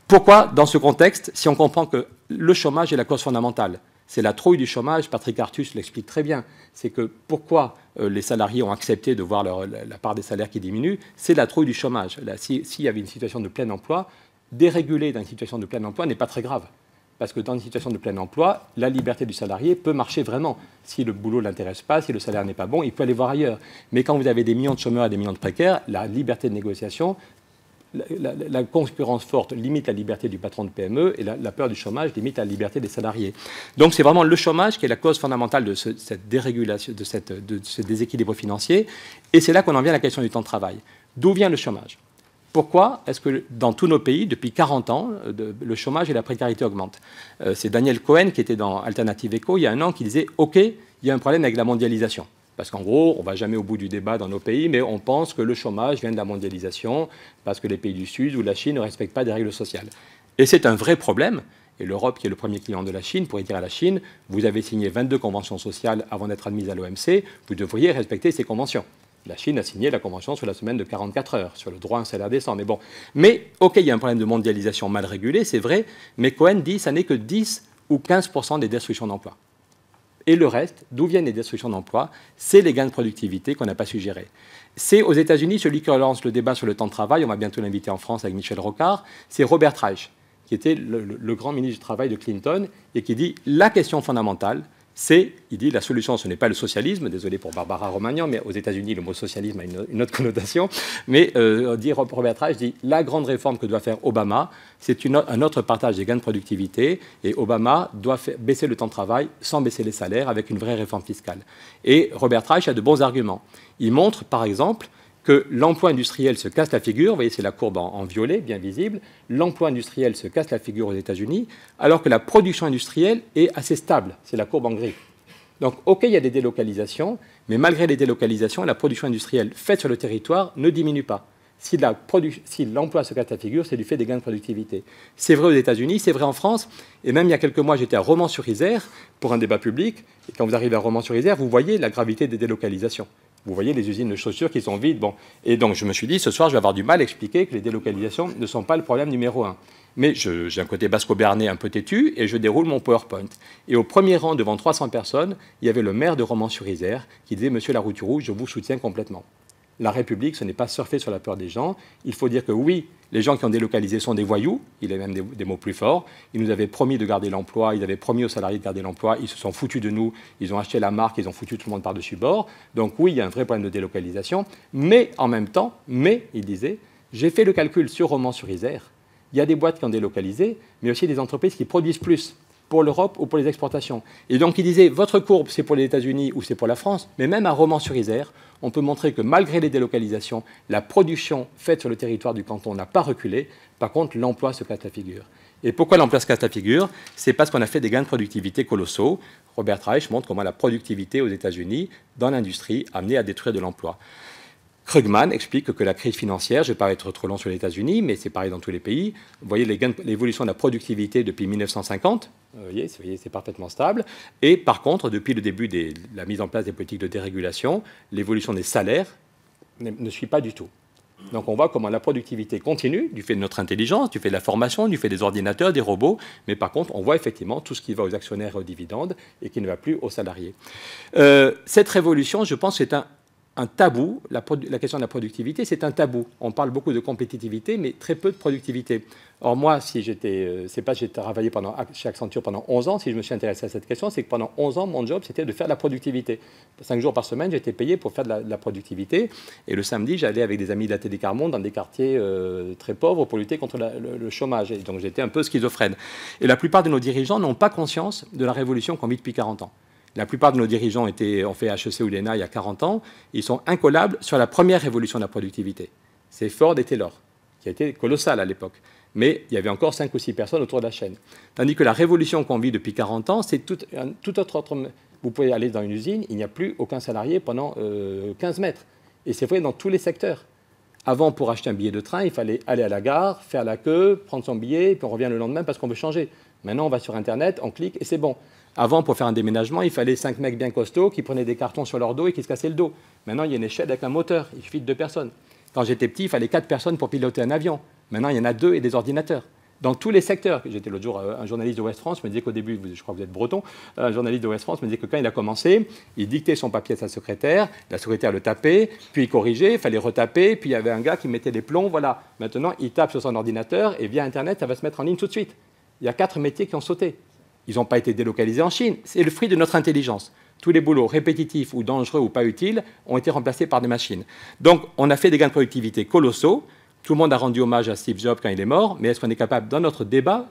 B: Pourquoi, dans ce contexte, si on comprend que le chômage est la cause fondamentale, c'est la trouille du chômage, Patrick Artus l'explique très bien, c'est que pourquoi les salariés ont accepté de voir la part des salaires qui diminue, c'est la trouille du chômage. S'il y avait une situation de plein emploi, déréguler dans une situation de plein emploi n'est pas très grave. Parce que dans une situation de plein emploi, la liberté du salarié peut marcher vraiment. Si le boulot ne l'intéresse pas, si le salaire n'est pas bon, il peut aller voir ailleurs. Mais quand vous avez des millions de chômeurs et des millions de précaires, la liberté de négociation, la concurrence forte limite la liberté du patron de PME et la peur du chômage limite la liberté des salariés. Donc c'est vraiment le chômage qui est la cause fondamentale de cette dérégulation, de ce déséquilibre financier. Et c'est là qu'on en vient à la question du temps de travail. D'où vient le chômage ? Pourquoi est-ce que dans tous nos pays, depuis 40 ans, le chômage et la précarité augmentent ? C'est Daniel Cohen qui était dans Alternative Éco il y a un an qui disait « Ok, il y a un problème avec la mondialisation ». Parce qu'en gros, on ne va jamais au bout du débat dans nos pays, mais on pense que le chômage vient de la mondialisation parce que les pays du Sud ou la Chine ne respectent pas des règles sociales. Et c'est un vrai problème. Et l'Europe, qui est le premier client de la Chine, pourrait dire à la Chine « Vous avez signé 22 conventions sociales avant d'être admise à l'OMC, vous devriez respecter ces conventions ». La Chine a signé la convention sur la semaine de 44 heures, sur le droit à un salaire décent. Mais bon, OK, il y a un problème de mondialisation mal régulé, c'est vrai, mais Cohen dit que ça n'est que 10 ou 15% des destructions d'emplois. Et le reste, d'où viennent les destructions d'emplois? C'est les gains de productivité qu'on n'a pas su gérer. C'est aux États-Unis, celui qui relance le débat sur le temps de travail, on va bientôt l'inviter en France avec Michel Rocard, c'est Robert Reich, qui était le grand ministre du Travail de Clinton, et qui dit la question fondamentale, il dit la solution, ce n'est pas le socialisme, désolé pour Barbara Romagnan, mais aux États-Unis, le mot socialisme a une autre connotation, mais Robert Reich dit la grande réforme que doit faire Obama, c'est un autre partage des gains de productivité, et Obama doit baisser le temps de travail sans baisser les salaires avec une vraie réforme fiscale. Et Robert Reich a de bons arguments. Il montre, par exemple, que l'emploi industriel se casse la figure, vous voyez, c'est la courbe en violet, bien visible, l'emploi industriel se casse la figure aux États-Unis, alors que la production industrielle est assez stable, c'est la courbe en gris. Donc, OK, il y a des délocalisations, mais malgré les délocalisations, la production industrielle faite sur le territoire ne diminue pas. Si l'emploi se casse la figure, c'est du fait des gains de productivité. C'est vrai aux États-Unis, c'est vrai en France, et même il y a quelques mois, j'étais à Romans-sur-Isère pour un débat public, et quand vous arrivez à Romans-sur-Isère, vous voyez la gravité des délocalisations. Vous voyez les usines de chaussures qui sont vides. Bon. Et donc, je me suis dit, ce soir, je vais avoir du mal à expliquer que les délocalisations ne sont pas le problème numéro un. Mais j'ai un côté basco-bernais un peu têtu et je déroule mon PowerPoint. Et au premier rang, devant 300 personnes, il y avait le maire de Romans-sur-Isère qui disait « Monsieur Larouturou, je vous soutiens complètement ». La République, ce n'est pas surfer sur la peur des gens. Il faut dire que oui, les gens qui ont délocalisé sont des voyous. Il y a même des mots plus forts. Ils nous avaient promis de garder l'emploi. Ils avaient promis aux salariés de garder l'emploi. Ils se sont foutus de nous. Ils ont acheté la marque. Ils ont foutu tout le monde par-dessus bord. Donc oui, il y a un vrai problème de délocalisation. Mais en même temps, il disait, j'ai fait le calcul sur Romans-sur-Isère. Il y a des boîtes qui ont délocalisé, mais aussi des entreprises qui produisent plus pour l'Europe ou pour les exportations. Et donc, il disait, votre courbe, c'est pour les États-Unis ou c'est pour la France, mais même à Romans-sur-Isère, on peut montrer que malgré les délocalisations, la production faite sur le territoire du canton n'a pas reculé. Par contre, l'emploi se casse la figure. Et pourquoi l'emploi se casse la figure? C'est parce qu'on a fait des gains de productivité colossaux. Robert Reich montre comment la productivité aux États-Unis, dans l'industrie, a amené à détruire de l'emploi. Krugman explique que la crise financière, je ne vais pas être trop long sur les États-Unis, mais c'est pareil dans tous les pays. Vous voyez l'évolution de la productivité depuis 1950, vous voyez, c'est parfaitement stable. Et par contre, depuis le début de la mise en place des politiques de dérégulation, l'évolution des salaires ne suit pas du tout. Donc on voit comment la productivité continue, du fait de notre intelligence, du fait de la formation, du fait des ordinateurs, des robots, mais par contre on voit effectivement tout ce qui va aux actionnaires et aux dividendes et qui ne va plus aux salariés. Cette révolution, je pense, c'est un tabou. La question de la productivité, c'est un tabou. On parle beaucoup de compétitivité, mais très peu de productivité. Or moi, si j'ai travaillé chez Accenture pendant 11 ans, si je me suis intéressé à cette question, c'est que pendant 11 ans, mon job, c'était de faire de la productivité. 5 jours par semaine, j'étais payé pour faire de la productivité. Et le samedi, j'allais avec des amis de la Télécarmonde dans des quartiers très pauvres pour lutter contre le chômage. Et donc j'étais un peu schizophrène. Et la plupart de nos dirigeants n'ont pas conscience de la révolution qu'on vit depuis 40 ans. La plupart de nos dirigeants ont fait HEC ou l'ENA il y a 40 ans. Ils sont incollables sur la première révolution de la productivité. C'est Ford et Taylor, qui a été colossal à l'époque. Mais il y avait encore 5 ou 6 personnes autour de la chaîne. Tandis que la révolution qu'on vit depuis 40 ans, c'est tout autre... Vous pouvez aller dans une usine, il n'y a plus aucun salarié pendant 15 mètres. Et c'est vrai dans tous les secteurs. Avant, pour acheter un billet de train, il fallait aller à la gare, faire la queue, prendre son billet, et puis on revient le lendemain parce qu'on veut changer. Maintenant, on va sur Internet, on clique et c'est bon. Avant, pour faire un déménagement, il fallait 5 mecs bien costauds qui prenaient des cartons sur leur dos et qui se cassaient le dos. Maintenant, il y a une échelle avec un moteur. Il suffit de 2 personnes. Quand j'étais petit, il fallait 4 personnes pour piloter un avion. Maintenant, il y en a 2 et des ordinateurs. Dans tous les secteurs. J'étais l'autre jour, un journaliste de Ouest France me disait qu'au début, je crois que vous êtes breton, un journaliste de Ouest France me disait que quand il a commencé, il dictait son papier à sa secrétaire, la secrétaire le tapait, puis il corrigeait, il fallait retaper, puis il y avait un gars qui mettait des plombs, voilà. Maintenant, il tape sur son ordinateur et via Internet, ça va se mettre en ligne tout de suite. Il y a 4 métiers qui ont sauté. Ils n'ont pas été délocalisés en Chine. C'est le fruit de notre intelligence. Tous les boulots répétitifs ou dangereux ou pas utiles ont été remplacés par des machines. Donc, on a fait des gains de productivité colossaux. Tout le monde a rendu hommage à Steve Jobs quand il est mort. Mais est-ce qu'on est capable, dans notre débat,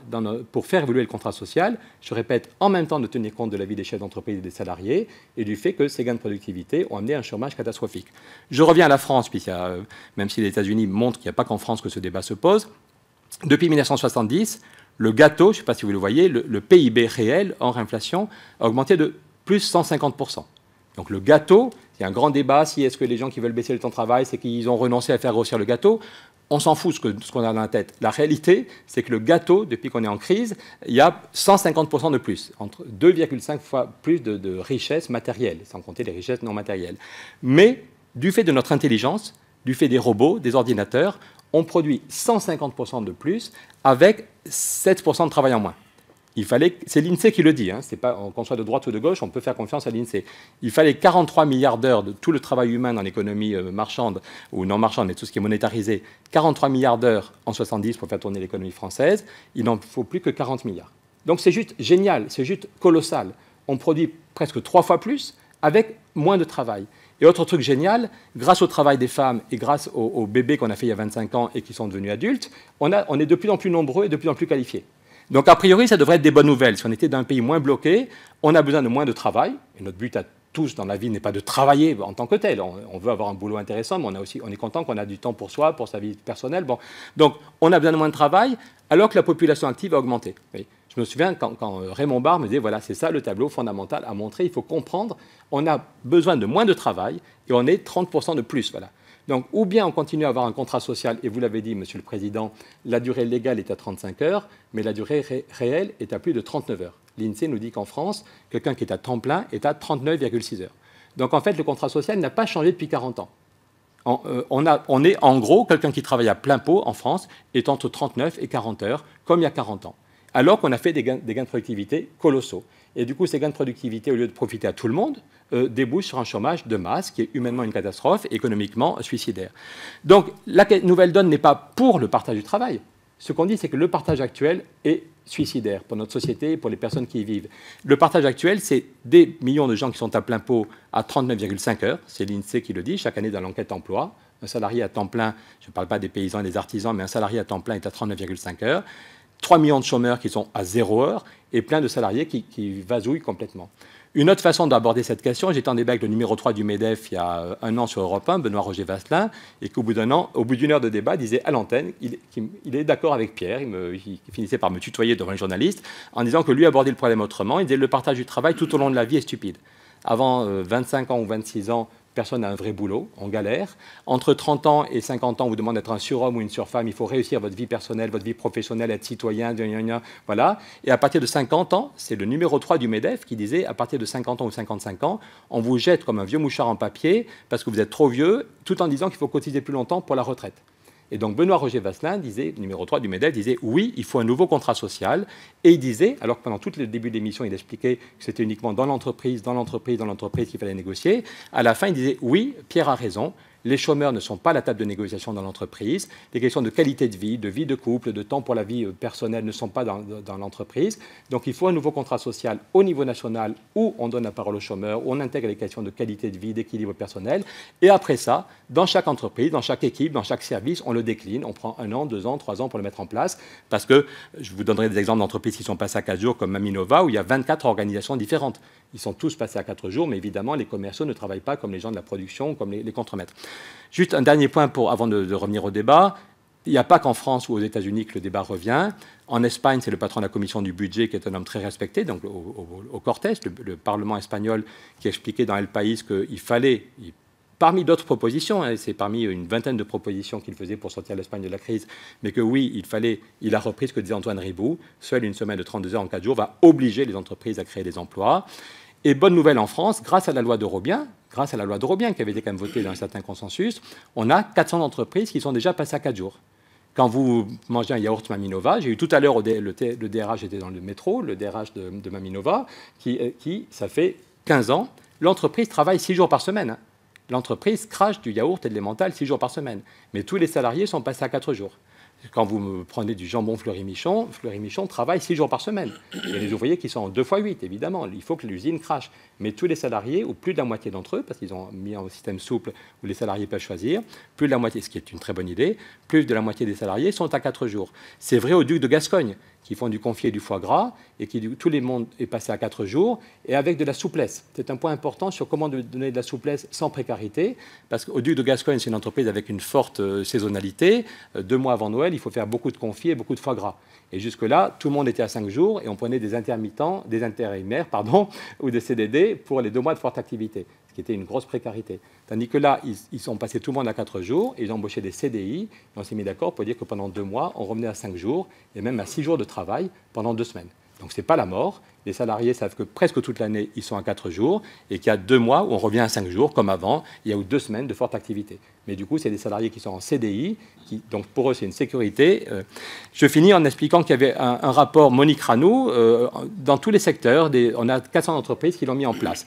B: pour faire évoluer le contrat social, je répète, en même temps de tenir compte de la vie des chefs d'entreprise et des salariés et du fait que ces gains de productivité ont amené un chômage catastrophique. Je reviens à la France, même si les États-Unis montrent qu'il n'y a pas qu'en France que ce débat se pose. Depuis 1970, le gâteau, je ne sais pas si vous le voyez, le PIB réel hors inflation a augmenté de plus 150%. Donc le gâteau, il y a un grand débat si est-ce que les gens qui veulent baisser le temps de travail, c'est qu'ils ont renoncé à faire grossir le gâteau. On s'en fout de ce qu'on a dans la tête. La réalité, c'est que le gâteau, depuis qu'on est en crise, il y a 150% de plus, entre 2,5 fois plus de richesses matérielles, sans compter les richesses non matérielles. Mais du fait de notre intelligence, du fait des robots, des ordinateurs, on produit 150% de plus avec 7% de travail en moins. C'est l'INSEE qui le dit, hein, c'est pas qu'on soit de droite ou de gauche, on peut faire confiance à l'INSEE. Il fallait 43 milliards d'heures de tout le travail humain dans l'économie marchande ou non marchande, mais tout ce qui est monétarisé, 43 milliards d'heures en 70 pour faire tourner l'économie française, il n'en faut plus que 40 milliards. Donc c'est juste génial, c'est juste colossal. On produit presque 3 fois plus avec moins de travail. Et autre truc génial, grâce au travail des femmes et grâce aux bébés qu'on a fait il y a 25 ans et qui sont devenus adultes, on est de plus en plus nombreux et de plus en plus qualifiés. Donc a priori, ça devrait être des bonnes nouvelles. Si on était dans un pays moins bloqué, on a besoin de moins de travail. Et notre but à tous dans la vie n'est pas de travailler en tant que tel. On veut avoir un boulot intéressant, mais on est content qu'on a du temps pour soi, pour sa vie personnelle. Bon. Donc on a besoin de moins de travail, alors que la population active a augmenté. Oui. Je me souviens quand Raymond Barre me disait, voilà, c'est ça le tableau fondamental à montrer, il faut comprendre, on a besoin de moins de travail et on est 30% de plus. Voilà. Donc, ou bien on continue à avoir un contrat social, et vous l'avez dit, Monsieur le Président, la durée légale est à 35 heures, mais la durée réelle est à plus de 39 heures. L'INSEE nous dit qu'en France, quelqu'un qui est à temps plein est à 39,6 heures. Donc, en fait, le contrat social n'a pas changé depuis 40 ans. On est, en gros, quelqu'un qui travaille à plein pot en France est entre 39 et 40 heures, comme il y a 40 ans. Alors qu'on a fait des gains de productivité colossaux. Et du coup, ces gains de productivité, au lieu de profiter à tout le monde, débouchent sur un chômage de masse qui est humainement une catastrophe, économiquement suicidaire. Donc, la nouvelle donne n'est pas pour le partage du travail. Ce qu'on dit, c'est que le partage actuel est suicidaire pour notre société et pour les personnes qui y vivent. Le partage actuel, c'est des millions de gens qui sont à plein pot à 39,5 heures. C'est l'INSEE qui le dit, chaque année dans l'enquête emploi. Un salarié à temps plein, je ne parle pas des paysans et des artisans, mais un salarié à temps plein est à 39,5 heures. 3 millions de chômeurs qui sont à 0 heure et plein de salariés qui vasouillent complètement. Une autre façon d'aborder cette question, j'étais en débat avec le numéro 3 du MEDEF il y a un an sur Europe 1, Benoît Roger Vasselin, et qu'au bout d'une heure de débat, disait à l'antenne qu'il est d'accord avec Pierre, il finissait par me tutoyer devant les journalistes, en disant que lui abordait le problème autrement, il disait le partage du travail tout au long de la vie est stupide. Avant 25 ans ou 26 ans, personne n'a un vrai boulot, on galère. Entre 30 ans et 50 ans, on vous demande d'être un surhomme ou une surfemme. Il faut réussir votre vie personnelle, votre vie professionnelle, être citoyen, voilà. Et à partir de 50 ans, c'est le numéro 3 du MEDEF qui disait, à partir de 50 ans ou 55 ans, on vous jette comme un vieux mouchard en papier parce que vous êtes trop vieux, tout en disant qu'il faut cotiser plus longtemps pour la retraite. Et donc Benoît Roger Vasselin disait, numéro 3 du MEDEF, disait oui, il faut un nouveau contrat social. Et il disait, alors que pendant tout le début de l'émission, il expliquait que c'était uniquement dans l'entreprise qu'il fallait négocier, à la fin, il disait oui, Pierre a raison. Les chômeurs ne sont pas à la table de négociation dans l'entreprise. Les questions de qualité de vie de couple, de temps pour la vie personnelle ne sont pas dans l'entreprise. Donc il faut un nouveau contrat social au niveau national où on donne la parole aux chômeurs, où on intègre les questions de qualité de vie, d'équilibre personnel. Et après ça, dans chaque entreprise, dans chaque équipe, dans chaque service, on le décline. On prend 1 an, 2 ans, 3 ans pour le mettre en place. Parce que je vous donnerai des exemples d'entreprises qui sont passées à 4 jours, comme Maminova, où il y a 24 organisations différentes. Ils sont tous passés à 4 jours, mais évidemment, les commerciaux ne travaillent pas comme les gens de la production, comme les contremaîtres. Juste un dernier point avant de revenir au débat. Il n'y a pas qu'en France ou aux États-Unis que le débat revient. En Espagne, c'est le patron de la commission du budget qui est un homme très respecté, donc au Cortés, le Parlement espagnol, qui expliquait dans El País qu'il fallait, parmi d'autres propositions, hein, c'est parmi une vingtaine de propositions qu'il faisait pour sortir l'Espagne de la crise, mais que oui, il a repris ce que disait Antoine Riboud, seule une semaine de 32 heures en 4 jours va obliger les entreprises à créer des emplois. Et bonne nouvelle en France, grâce à la loi de Robien, qui avait été quand même votée dans un certain consensus, on a 400 entreprises qui sont déjà passées à 4 jours. Quand vous mangez un yaourt Maminova, j'ai eu tout à l'heure le DRH était dans le métro, le DRH de Maminova, ça fait 15 ans, l'entreprise travaille 6 jours par semaine. Hein. L'entreprise crache du yaourt et de l'emmental 6 jours par semaine. Mais tous les salariés sont passés à 4 jours. Quand vous prenez du jambon Fleury-Michon travaille 6 jours par semaine. Il y a des ouvriers qui sont en 2 fois 8, évidemment. Il faut que l'usine crache. Mais tous les salariés, ou plus de la moitié d'entre eux, parce qu'ils ont mis un système souple où les salariés peuvent choisir, plus de la moitié, ce qui est une très bonne idée, plus de la moitié des salariés sont à 4 jours. C'est vrai aux ducs de Gascogne, qui font du confit et du foie gras, et tout le monde est passé à 4 jours, et avec de la souplesse. C'est un point important sur comment donner de la souplesse sans précarité, parce qu'au duc de Gascogne, c'est une entreprise avec une forte saisonnalité. 2 mois avant Noël, il faut faire beaucoup de confit et beaucoup de foie gras. Et jusque-là, tout le monde était à 5 jours, et on prenait des intérimaires, ou des CDD pour les 2 mois de forte activité, ce qui était une grosse précarité. Tandis que là, ils sont passés tout le monde à 4 jours, et ils ont embauché des CDI, et on s'est mis d'accord pour dire que pendant 2 mois, on revenait à 5 jours, et même à 6 jours de travail pendant 2 semaines. Donc ce n'est pas la mort. Les salariés savent que presque toute l'année, ils sont à 4 jours, et qu'il y a 2 mois où on revient à 5 jours, comme avant, il y a eu 2 semaines de forte activité. Mais du coup, c'est des salariés qui sont en CDI, donc pour eux, c'est une sécurité. Je finis en expliquant qu'il y avait un rapport Monique Ranou, dans tous les secteurs, on a 400 entreprises qui l'ont mis en place.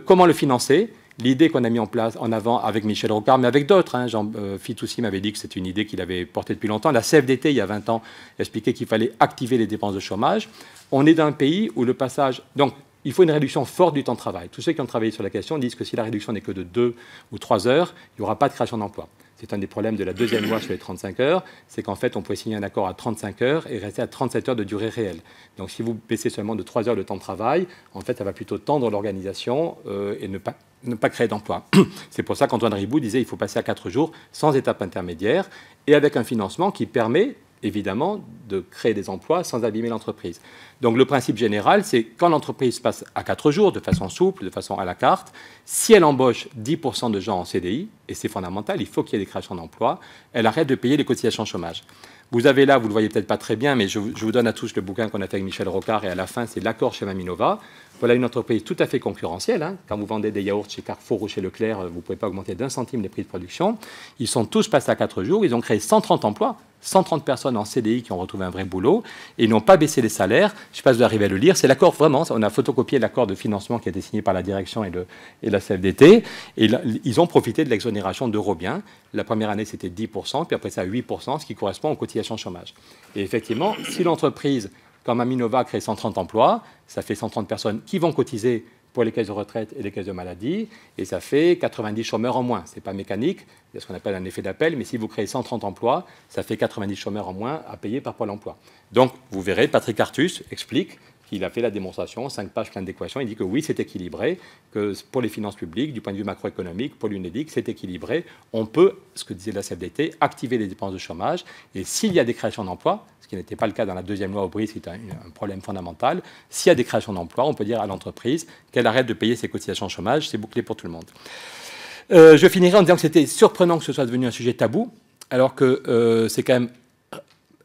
B: Comment le financer ? L'idée qu'on a mis en place en avant avec Michel Rocard, mais avec d'autres, hein, Jean Fitoussi m'avait dit que c'est une idée qu'il avait portée depuis longtemps. La CFDT, il y a 20 ans, expliquait qu'il fallait activer les dépenses de chômage. On est dans un pays où le passage... Donc, il faut une réduction forte du temps de travail. Tous ceux qui ont travaillé sur la question disent que si la réduction n'est que de 2 ou 3 heures, il n'y aura pas de création d'emploi. C'est un des problèmes de la deuxième loi sur les 35 heures, c'est qu'en fait, on pourrait signer un accord à 35 heures et rester à 37 heures de durée réelle. Donc, si vous baissez seulement de 3 heures le temps de travail, en fait, ça va plutôt tendre l'organisation et ne pas créer d'emploi. C'est pour ça qu'Antoine Riboud disait qu'il faut passer à 4 jours sans étape intermédiaire et avec un financement qui permet évidemment de créer des emplois sans abîmer l'entreprise. Donc le principe général, c'est quand l'entreprise passe à 4 jours, de façon souple, de façon à la carte, si elle embauche 10% de gens en CDI, et c'est fondamental, il faut qu'il y ait des créations d'emplois, elle arrête de payer les cotisations chômage. Vous avez là, vous ne le voyez peut-être pas très bien, mais je vous donne à tous le bouquin qu'on a fait avec Michel Rocard, et à la fin, c'est l'accord chez Maminova. Voilà une entreprise tout à fait concurrentielle. Hein. Quand vous vendez des yaourts chez Carrefour ou chez Leclerc, vous ne pouvez pas augmenter d'1 centime les prix de production. Ils sont tous passés à 4 jours, ils ont créé 130 emplois, 130 personnes en CDI qui ont retrouvé un vrai boulot, et ils n'ont pas baissé les salaires. Je ne sais pas si vous arrivez à le lire, c'est l'accord vraiment, on a photocopié l'accord de financement qui a été signé par la direction et la CFDT, et là, ils ont profité de l'exonération d'Eurobien. La première année, c'était 10%, puis après ça, 8%, ce qui correspond aux cotisations chômage. Et effectivement, si l'entreprise, comme Maminova, crée 130 emplois, ça fait 130 personnes qui vont cotiser pour les caisses de retraite et les caisses de maladie, et ça fait 90 chômeurs en moins. Ce n'est pas mécanique, c'est ce qu'on appelle un effet d'appel, mais si vous créez 130 emplois, ça fait 90 chômeurs en moins à payer par Pôle emploi. Donc, vous verrez, Patrick Artus explique qu'il a fait la démonstration, 5 pages pleines d'équations. Il dit que oui, c'est équilibré, que pour les finances publiques, du point de vue macroéconomique, pour l'UNEDIC, c'est équilibré. On peut, ce que disait la CFDT, activer les dépenses de chômage. Et s'il y a des créations d'emplois, ce qui n'était pas le cas dans la deuxième loi Aubry, qui est un problème fondamental, s'il y a des créations d'emplois, on peut dire à l'entreprise qu'elle arrête de payer ses cotisations chômage. C'est bouclé pour tout le monde. Je finirai en disant que c'était surprenant que ce soit devenu un sujet tabou, alors que c'est quand même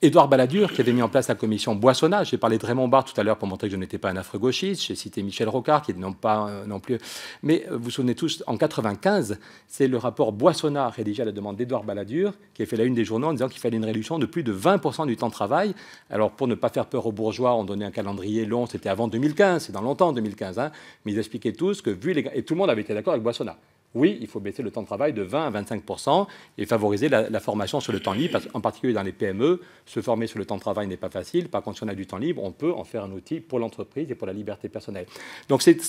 B: Édouard Balladur qui avait mis en place la commission Boissonnage. J'ai parlé de Raymond Barre tout à l'heure pour montrer que je n'étais pas un affreux gauchiste. J'ai cité Michel Rocard qui n'est pas non plus. Mais vous vous souvenez tous, en 1995, c'est le rapport Boissonnard rédigé à la demande d'Édouard Balladur qui a fait la une des journaux en disant qu'il fallait une réduction de plus de 20% du temps de travail. Alors pour ne pas faire peur aux bourgeois, on donnait un calendrier long, c'était avant 2015, c'est dans longtemps 2015, hein, mais ils expliquaient tous que vu les... Et tout le monde avait été d'accord avec Boissonnard. Oui, il faut baisser le temps de travail de 20 à 25% et favoriser la formation sur le temps libre, en particulier dans les PME. Se former sur le temps de travail n'est pas facile. Par contre, si on a du temps libre, on peut en faire un outil pour l'entreprise et pour la liberté personnelle. Donc c'est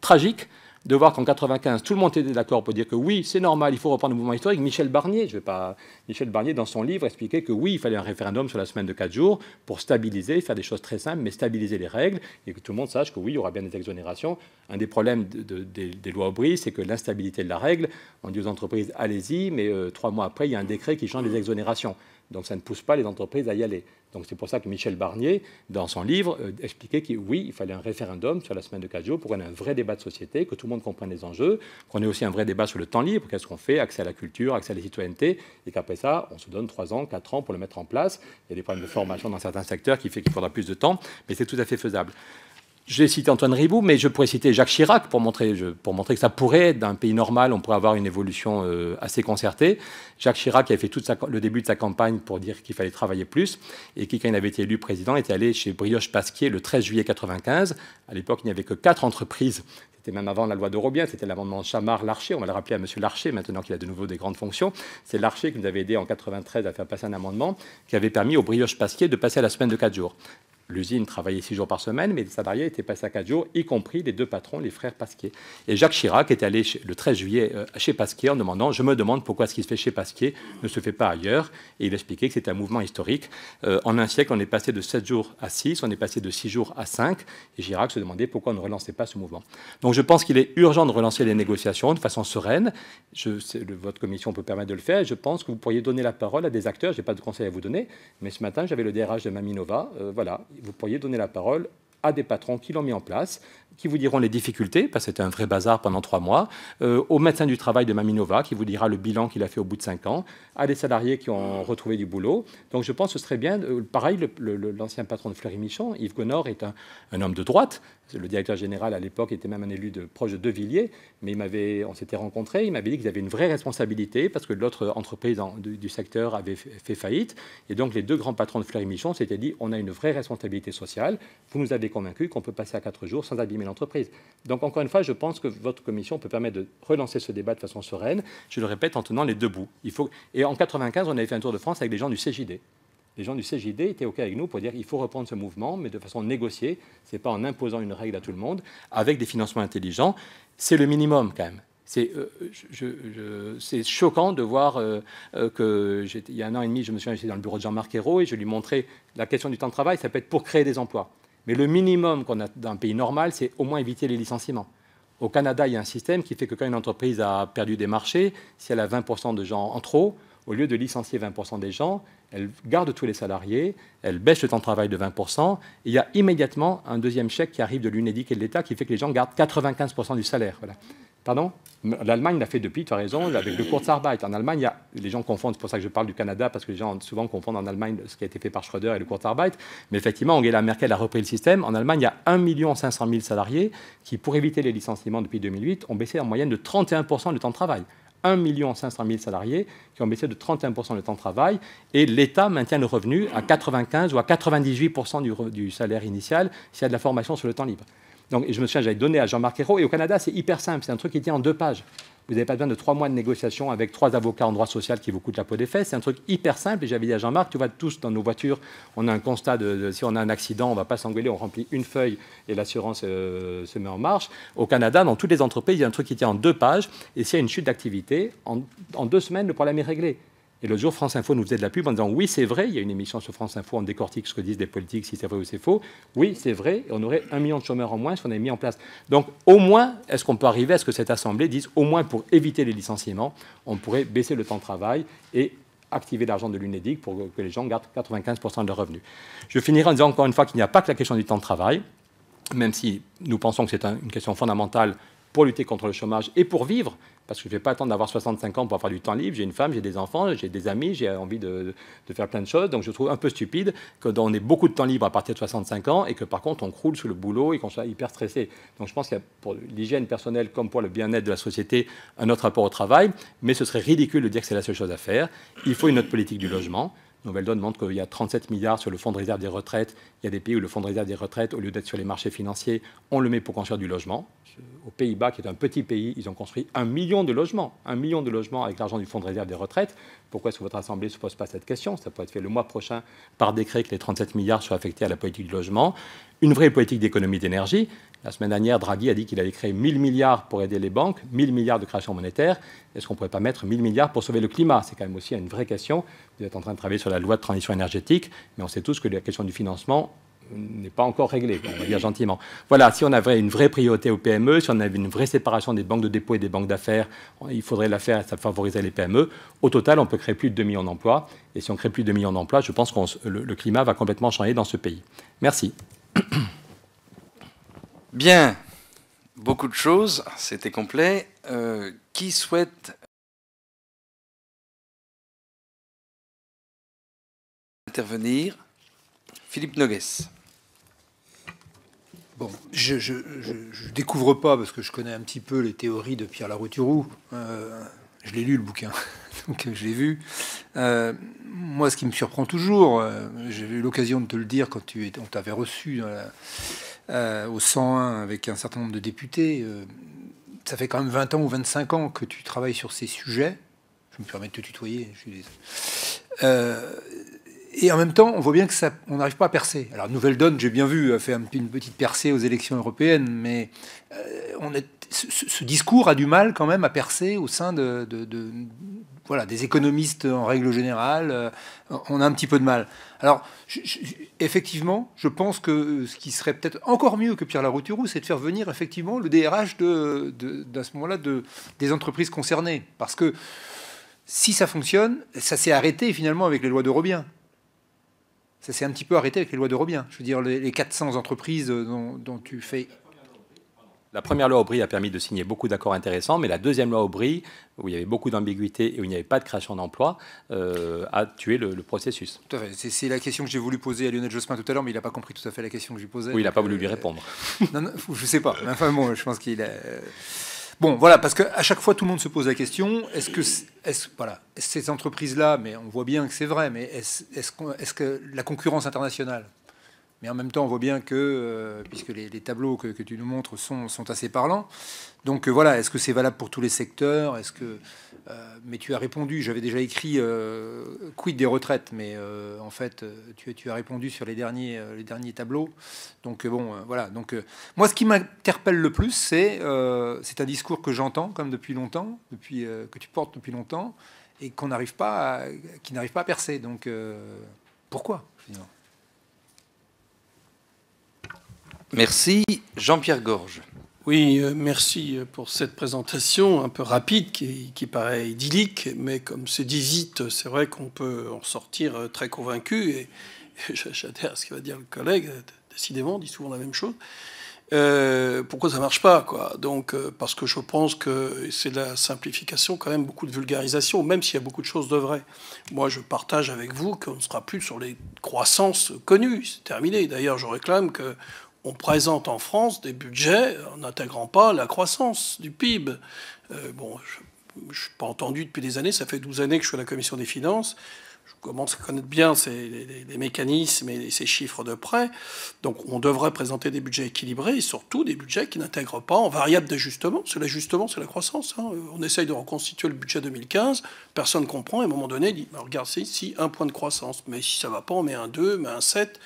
B: tragique de voir qu'en 1995, tout le monde était d'accord pour dire que oui, c'est normal, il faut reprendre le mouvement historique. Michel Barnier, dans son livre, expliquait que oui, il fallait un référendum sur la semaine de 4 jours pour stabiliser, faire des choses très simples, mais stabiliser les règles et que tout le monde sache que oui, il y aura bien des exonérations. Un des problèmes des lois Aubry, c'est que l'instabilité de la règle, on dit aux entreprises, allez-y, mais 3 mois après, il y a un décret qui change les exonérations. Donc ça ne pousse pas les entreprises à y aller. Donc c'est pour ça que Michel Barnier, dans son livre, expliquait que oui, il fallait un référendum sur la semaine de 4 jours pour qu'on ait un vrai débat de société, que tout le monde comprenne les enjeux, qu'on ait aussi un vrai débat sur le temps libre, qu'est-ce qu'on fait, accès à la culture, accès à la citoyenneté, et qu'après ça, on se donne 3 ans, 4 ans pour le mettre en place. Il y a des problèmes de formation dans certains secteurs qui fait qu'il faudra plus de temps, mais c'est tout à fait faisable. J'ai cité Antoine Riboud, mais je pourrais citer Jacques Chirac pour montrer que ça pourrait être, d'un pays normal, on pourrait avoir une évolution assez concertée. Jacques Chirac qui avait fait tout le début de sa campagne pour dire qu'il fallait travailler plus et qui, quand il avait été élu président, était allé chez Brioche Pasquier le 13 juillet 1995. À l'époque, il n'y avait que 4 entreprises. C'était même avant la loi de Robien, c'était l'amendement Chamard-Larcher. On va le rappeler à M. Larcher, maintenant qu'il a de nouveau des grandes fonctions. C'est Larcher qui nous avait aidé en 1993 à faire passer un amendement qui avait permis au Brioche Pasquier de passer à la semaine de 4 jours. L'usine travaillait 6 jours par semaine, mais les salariés étaient passés à 4 jours, y compris les 2 patrons, les frères Pasquier. Et Jacques Chirac est allé le 13 juillet chez Pasquier en demandant « Je me demande pourquoi ce qui se fait chez Pasquier ne se fait pas ailleurs ». Et il expliquait que c'était un mouvement historique. En un siècle, on est passé de 7 jours à 6, on est passé de 6 jours à 5. Et Chirac se demandait pourquoi on ne relançait pas ce mouvement. Donc je pense qu'il est urgent de relancer les négociations de façon sereine. Votre commission peut permettre de le faire. Je pense que vous pourriez donner la parole à des acteurs. Je n'ai pas de conseil à vous donner, mais ce matin, j'avais le DRH de Maminova. Voilà. Vous pourriez donner la parole à des patrons qui l'ont mis en place, qui vous diront les difficultés, parce que c'était un vrai bazar pendant 3 mois, au médecin du travail de Maminova, qui vous dira le bilan qu'il a fait au bout de 5 ans, à des salariés qui ont retrouvé du boulot. Donc je pense que ce serait bien, pareil, l'ancien patron de Fleury-Michon, Yves Gonor, est un homme de droite. Le directeur général, à l'époque, était même un élu proche de De Villiers, mais on s'était rencontrés, il m'avait dit qu'ils avaient une vraie responsabilité, parce que l'autre entreprise du secteur avait fait faillite, et donc les 2 grands patrons de Fleury-Michon s'étaient dit, on a une vraie responsabilité sociale, vous nous avez convaincus qu'on peut passer à 4 jours sans abîmer l'entreprise. Donc encore une fois, je pense que votre commission peut permettre de relancer ce débat de façon sereine, je le répète, en tenant les 2 bouts. Et en 1995, on avait fait un tour de France avec des gens du CJD. Les gens du CJD étaient OK avec nous pour dire qu'il faut reprendre ce mouvement, mais de façon négociée, ce n'est pas en imposant une règle à tout le monde, avec des financements intelligents. C'est le minimum quand même. C'est choquant de voir il y a 1 an et demi, je me suis invité dans le bureau de Jean-Marc Ayrault et je lui montrais la question du temps de travail, ça peut être pour créer des emplois. Mais le minimum qu'on a dans un pays normal, c'est au moins éviter les licenciements. Au Canada, il y a un système qui fait que quand une entreprise a perdu des marchés, si elle a 20% de gens en trop, au lieu de licencier 20% des gens, elle garde tous les salariés, elle baisse le temps de travail de 20%, et il y a immédiatement un deuxième chèque qui arrive de l'UNEDIC et de l'État qui fait que les gens gardent 95% du salaire. Voilà. Pardon ? L'Allemagne l'a fait depuis, tu as raison, avec le Kurzarbeit. En Allemagne, les gens confondent, c'est pour ça que je parle du Canada, parce que les gens souvent confondent en Allemagne ce qui a été fait par Schröder et le Kurzarbeit. Mais effectivement, Angela Merkel a repris le système. En Allemagne, il y a 1 500 000 salariés qui, pour éviter les licenciements depuis 2008, ont baissé en moyenne de 31% le temps de travail. 1 500 000 salariés qui ont baissé de 31% le temps de travail, et l'État maintient le revenu à 95 ou à 98% du salaire initial s'il y a de la formation sur le temps libre. Donc, je me souviens, j'avais donné à Jean-Marc Ayrault, et au Canada, c'est hyper simple, c'est un truc qui tient en 2 pages. Vous n'avez pas besoin de 3 mois de négociation avec 3 avocats en droit social qui vous coûtent la peau des fesses. C'est un truc hyper simple. Et j'avais dit à Jean-Marc, tu vois, tous dans nos voitures, on a un constat si on a un accident, on ne va pas s'engueuler, on remplit une feuille et l'assurance se met en marche. Au Canada, dans toutes les entreprises, il y a un truc qui tient en 2 pages. Et s'il y a une chute d'activité, en 2 semaines, le problème est réglé. Et l'autre jour, France Info nous faisait de la pub en disant « Oui, c'est vrai, il y a une émission sur France Info, on décortique ce que disent des politiques, si c'est vrai ou c'est faux. Oui, c'est vrai, et on aurait 1 million de chômeurs en moins si on avait mis en place. » Donc, au moins, est-ce qu'on peut arriver à ce que cette Assemblée dise, au moins pour éviter les licenciements, on pourrait baisser le temps de travail et activer l'argent de l'UNEDIC pour que les gens gardent 95% de leurs revenus. Je finirai en disant encore une fois qu'il n'y a pas que la question du temps de travail, même si nous pensons que c'est une question fondamentale pour lutter contre le chômage et pour vivre, parce que je ne vais pas attendre d'avoir 65 ans pour avoir du temps libre. J'ai une femme, j'ai des enfants, j'ai des amis, j'ai envie de faire plein de choses. Donc je trouve un peu stupide qu'on ait beaucoup de temps libre à partir de 65 ans et que par contre on croule sous le boulot et qu'on soit hyper stressé. Donc je pense qu'il y a pour l'hygiène personnelle comme pour le bien-être de la société un autre rapport au travail, mais ce serait ridicule de dire que c'est la seule chose à faire. Il faut une autre politique du logement. Nouvelle Donne montre qu'il y a 37 milliards sur le fonds de réserve des retraites. Il y a des pays où le fonds de réserve des retraites, au lieu d'être sur les marchés financiers, on le met pour construire du logement. Aux Pays-Bas, qui est un petit pays, ils ont construit 1 million de logements. 1 million de logements avec l'argent du fonds de réserve des retraites. Pourquoi est-ce que votre Assemblée ne se pose pas cette question? Ça pourrait être fait le mois prochain par décret que les 37 milliards soient affectés à la politique du logement. Une vraie politique d'économie d'énergie. La semaine dernière, Draghi a dit qu'il allait créer 1000 milliards pour aider les banques, 1000 milliards de création monétaire. Est-ce qu'on ne pourrait pas mettre 1000 milliards pour sauver le climat? C'est quand même aussi une vraie question. Vous êtes en train de travailler sur la loi de transition énergétique, mais on sait tous que la question du financement n'est pas encore réglée, on va dire gentiment. Voilà, si on avait une vraie priorité aux PME, si on avait une vraie séparation des banques de dépôt et des banques d'affaires, il faudrait la faire, ça favoriserait les PME. Au total, on peut créer plus de 2 millions d'emplois. Et si on crée plus de 2 millions d'emplois, je pense que le climat va complètement changer dans ce pays. Merci.
A: Bien, beaucoup de choses, c'était complet. Qui souhaite intervenir? Philippe Nogues.
C: Bon, je découvre pas, parce que je connais un petit peu les théories de Pierre Larouturou. Je l'ai lu, le bouquin, donc je l'ai vu. Moi, ce qui me surprend toujours, j'ai eu l'occasion de te le dire quand on t'avait reçu au 101 avec un certain nombre de députés. Ça fait quand même 20 ans ou 25 ans que tu travailles sur ces sujets. Je me permets de te tutoyer. Et en même temps, on voit bien que on n'arrive pas à percer. Alors, Nouvelle Donne, j'ai bien vu, a fait une petite percée aux élections européennes, mais ce discours a du mal quand même à percer au sein voilà, des économistes en règle générale. On a un petit peu de mal. Alors, effectivement, je pense que ce qui serait peut-être encore mieux que Pierre Larouturou, c'est de faire venir effectivement le DRH à ce moment-là des entreprises concernées. Parce que si ça fonctionne, ça s'est arrêté finalement avec les lois de Robien. Ça s'est un petit peu arrêté avec les lois de Robien. Je veux dire, les 400 entreprises dont tu fais...
B: La première loi Aubry a permis de signer beaucoup d'accords intéressants, mais la deuxième loi Aubry, où il y avait beaucoup d'ambiguïté et où il n'y avait pas de création d'emplois, a tué le processus.
C: Tout à fait. C'est la question que j'ai voulu poser à Lionel Jospin tout à l'heure, mais il n'a pas compris tout à fait la question que je lui posais.
B: Oui, il n'a pas voulu lui répondre.
C: Non, je ne sais pas. Enfin bon, je pense qu'il a... Bon, voilà, parce qu'à chaque fois, tout le monde se pose la question, voilà, ces entreprises-là, mais on voit bien que c'est vrai, mais est-ce que la concurrence internationale, mais en même temps, on voit bien que, puisque les tableaux que tu nous montres sont assez parlants, donc voilà, est-ce que c'est valable pour tous les secteurs? Mais tu as répondu, j'avais déjà écrit quid des retraites, mais en fait, tu as répondu sur les derniers tableaux. Donc bon, voilà. Donc moi, ce qui m'interpelle le plus, c'est un discours que j'entends comme depuis longtemps, que tu portes depuis longtemps, et qui n'arrive pas à percer. Donc pourquoi finalement?
A: Merci. Jean-Pierre Gorge.
D: Oui, merci pour cette présentation un peu rapide qui paraît idyllique, mais comme c'est dit vite, c'est vrai qu'on peut en sortir très convaincu. Et j'adhère à ce qu'il va dire le collègue, décidément, on dit souvent la même chose. Pourquoi ça marche pas, quoi? Donc, parce que je pense que c'est de la simplification, quand même, beaucoup de vulgarisation, même s'il y a beaucoup de choses de vraies. Moi, je partage avec vous qu'on ne sera plus sur les croissances connues. C'est terminé. D'ailleurs, je réclame que on présente en France des budgets en n'intégrant pas la croissance du PIB. Bon, je ne suis pas entendu depuis des années, ça fait 12 années que je suis à la Commission des finances. Je commence à connaître bien les mécanismes et ces chiffres de près. Donc on devrait présenter des budgets équilibrés et surtout des budgets qui n'intègrent pas en variable d'ajustement. C'est l'ajustement, c'est la croissance. Hein. On essaye de reconstituer le budget 2015, personne ne comprend, et à un moment donné, il dit, regarde, c'est ici un point de croissance, mais si ça ne va pas, on met un 2, mais un 7.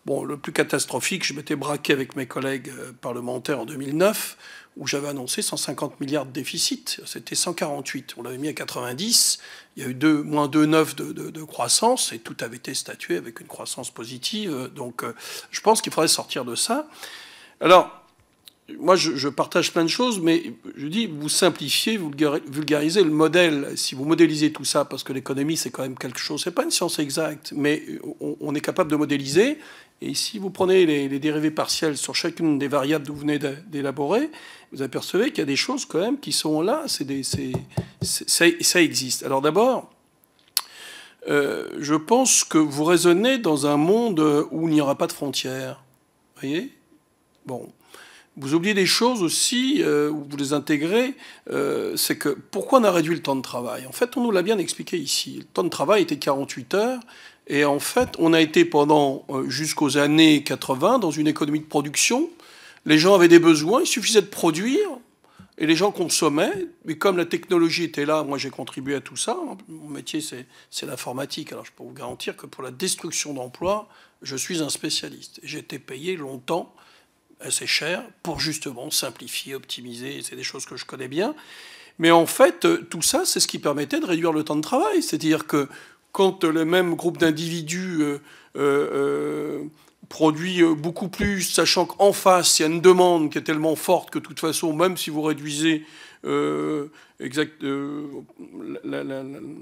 D: Bon, le plus catastrophique, je m'étais braqué avec mes collègues parlementaires en 2009, où j'avais annoncé 150 milliards de déficit. C'était 148. On l'avait mis à 90. Il y a eu moins 2,9 de croissance, et tout avait été statué avec une croissance positive. Donc je pense qu'il faudrait sortir de ça. Alors, moi, je partage plein de choses, mais je dis, vous simplifiez, vous vulgarisez le modèle. Si vous modélisez tout ça, parce que l'économie, c'est quand même quelque chose, c'est pas une science exacte, mais on est capable de modéliser. Et si vous prenez les dérivés partiels sur chacune des variables que vous venez d'élaborer, vous apercevez qu'il y a des choses quand même qui sont là. Ça existe. Alors d'abord, je pense que vous raisonnez dans un monde où il n'y aura pas de frontières. Vous voyez ? Bon. Vous oubliez des choses aussi, où vous les intégrez, c'est que pourquoi on a réduit le temps de travail? En fait, on nous l'a bien expliqué ici. Le temps de travail était 48 heures, et en fait, on a été pendant jusqu'aux années 80 dans une économie de production. Les gens avaient des besoins, il suffisait de produire, et les gens consommaient. Mais comme la technologie était là, moi j'ai contribué à tout ça. Mon métier, c'est l'informatique. Alors je peux vous garantir que pour la destruction d'emplois, je suis un spécialiste. J'ai été payé longtemps assez cher pour justement simplifier, optimiser, c'est des choses que je connais bien. Mais en fait, tout ça, c'est ce qui permettait de réduire le temps de travail. C'est-à-dire que quand le même groupe d'individus produit beaucoup plus, sachant qu'en face, il y a une demande qui est tellement forte que de toute façon, même si vous réduisez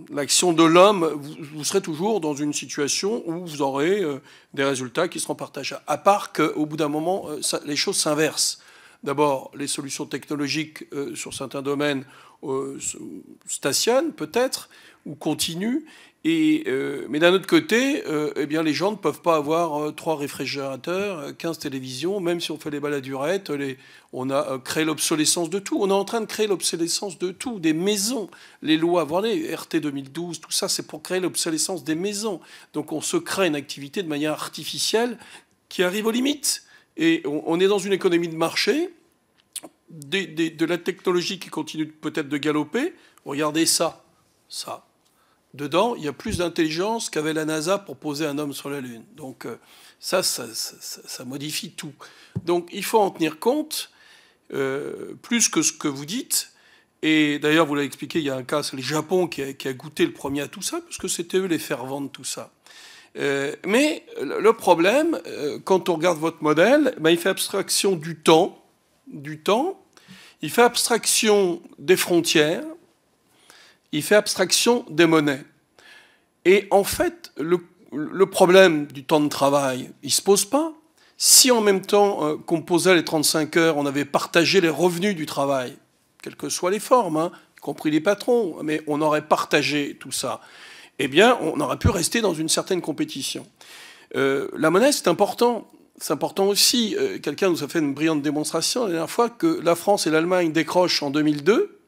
D: l'action de l'homme, vous serez toujours dans une situation où vous aurez des résultats qui seront partageables. À part qu'au bout d'un moment, les choses s'inversent. D'abord, les solutions technologiques sur certains domaines stationnent peut-être ou continuent. Mais d'un autre côté, eh bien, les gens ne peuvent pas avoir 3 réfrigérateurs, 15 télévisions, même si on fait les baladurettes. On a créé l'obsolescence de tout. On est en train de créer l'obsolescence de tout, des maisons. Les lois, voilà, RT 2012, tout ça, c'est pour créer l'obsolescence des maisons. Donc on se crée une activité de manière artificielle qui arrive aux limites. Et on est dans une économie de marché, de la technologie qui continue peut-être de galoper. Regardez ça. Dedans, il y a plus d'intelligence qu'avait la NASA pour poser un homme sur la Lune. Donc ça modifie tout. Donc il faut en tenir compte, plus que ce que vous dites. Et d'ailleurs, vous l'avez expliqué, il y a un cas, c'est le Japon qui a goûté le premier à tout ça, parce que c'était eux les fervents de tout ça. Mais le problème, quand on regarde votre modèle, il fait abstraction du temps, il fait abstraction des frontières, il fait abstraction des monnaies. Et en fait, le problème du temps de travail, il ne se pose pas. Si en même temps qu'on posait les 35 heures, on avait partagé les revenus du travail, quelles que soient les formes, y compris les patrons, mais on aurait partagé tout ça, eh bien, on aurait pu rester dans une certaine compétition. La monnaie, c'est important. C'est important aussi. Quelqu'un nous a fait une brillante démonstration la dernière fois que la France et l'Allemagne décrochent en 2002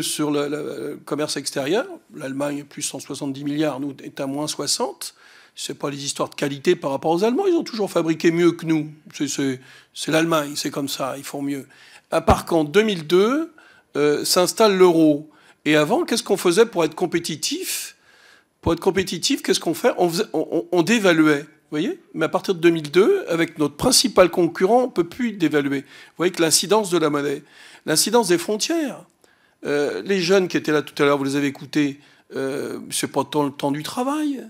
D: sur le commerce extérieur. L'Allemagne, plus 170 milliards, nous, est à moins 60. Ce n'est pas les histoires de qualité par rapport aux Allemands. Ils ont toujours fabriqué mieux que nous. C'est l'Allemagne, c'est comme ça, ils font mieux. À part qu'en 2002, s'installe l'euro. Et avant, qu'est-ce qu'on faisait pour être compétitif? Pour être compétitif, qu'est-ce qu'on fait? On dévaluait. Vous voyez? Mais à partir de 2002, avec notre principal concurrent, on ne peut plus dévaluer. Vous voyez que l'incidence de la monnaie, l'incidence des frontières, les jeunes qui étaient là tout à l'heure, vous les avez écoutés, c'est pas tant le temps du travail.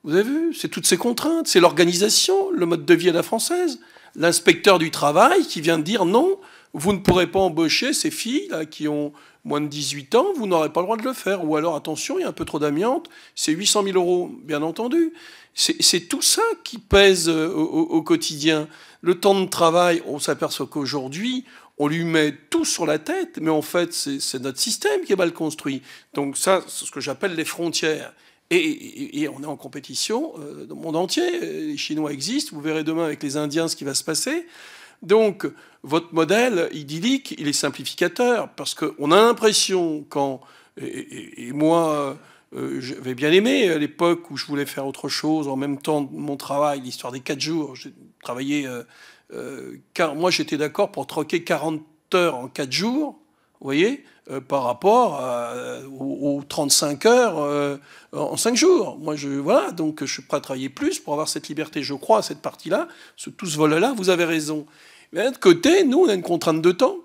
D: Vous avez vu? C'est toutes ces contraintes, c'est l'organisation, le mode de vie à la française. L'inspecteur du travail qui vient de dire non, vous ne pourrez pas embaucher ces filles là, qui ont moins de 18 ans, vous n'aurez pas le droit de le faire. Ou alors, attention, il y a un peu trop d'amiante, c'est 800 000 €, bien entendu. C'est tout ça qui pèse au quotidien. Le temps de travail, on s'aperçoit qu'aujourd'hui, on lui met tout sur la tête, mais en fait, c'est notre système qui est mal construit. Donc ça, c'est ce que j'appelle les frontières. Et on est en compétition dans le monde entier. Les Chinois existent, vous verrez demain avec les Indiens ce qui va se passer. Donc, votre modèle idyllique, il est simplificateur, parce qu'on a l'impression, et moi, j'avais bien aimé à l'époque où je voulais faire autre chose, en même temps de mon travail, l'histoire des 4 jours. J'ai travaillé, moi j'étais d'accord pour troquer 40 heures en 4 jours, vous voyez, par rapport aux 35 heures en 5 jours. Moi, voilà, donc je suis prêt à travailler plus pour avoir cette liberté. Je crois à cette partie-là, tout ce volet-là, vous avez raison. Mais d'un autre côté, nous, on a une contrainte de temps.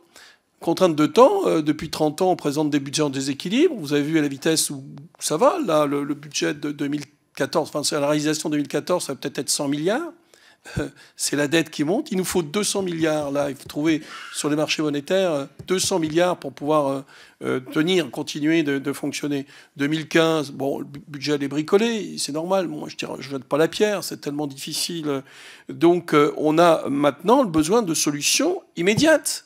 D: Contrainte de temps, depuis 30 ans, on présente des budgets en déséquilibre. Vous avez vu à la vitesse où ça va. Là, le budget de 2014, enfin, c'est la réalisation de 2014, ça va peut-être être 100 milliards. C'est la dette qui monte. Il nous faut 200 milliards. Là, il faut trouver sur les marchés monétaires 200 milliards pour pouvoir tenir, continuer de fonctionner. 2015, bon, le budget est bricolé, c'est normal. Moi, je ne jette pas la pierre, c'est tellement difficile. Donc, on a maintenant le besoin de solutions immédiates.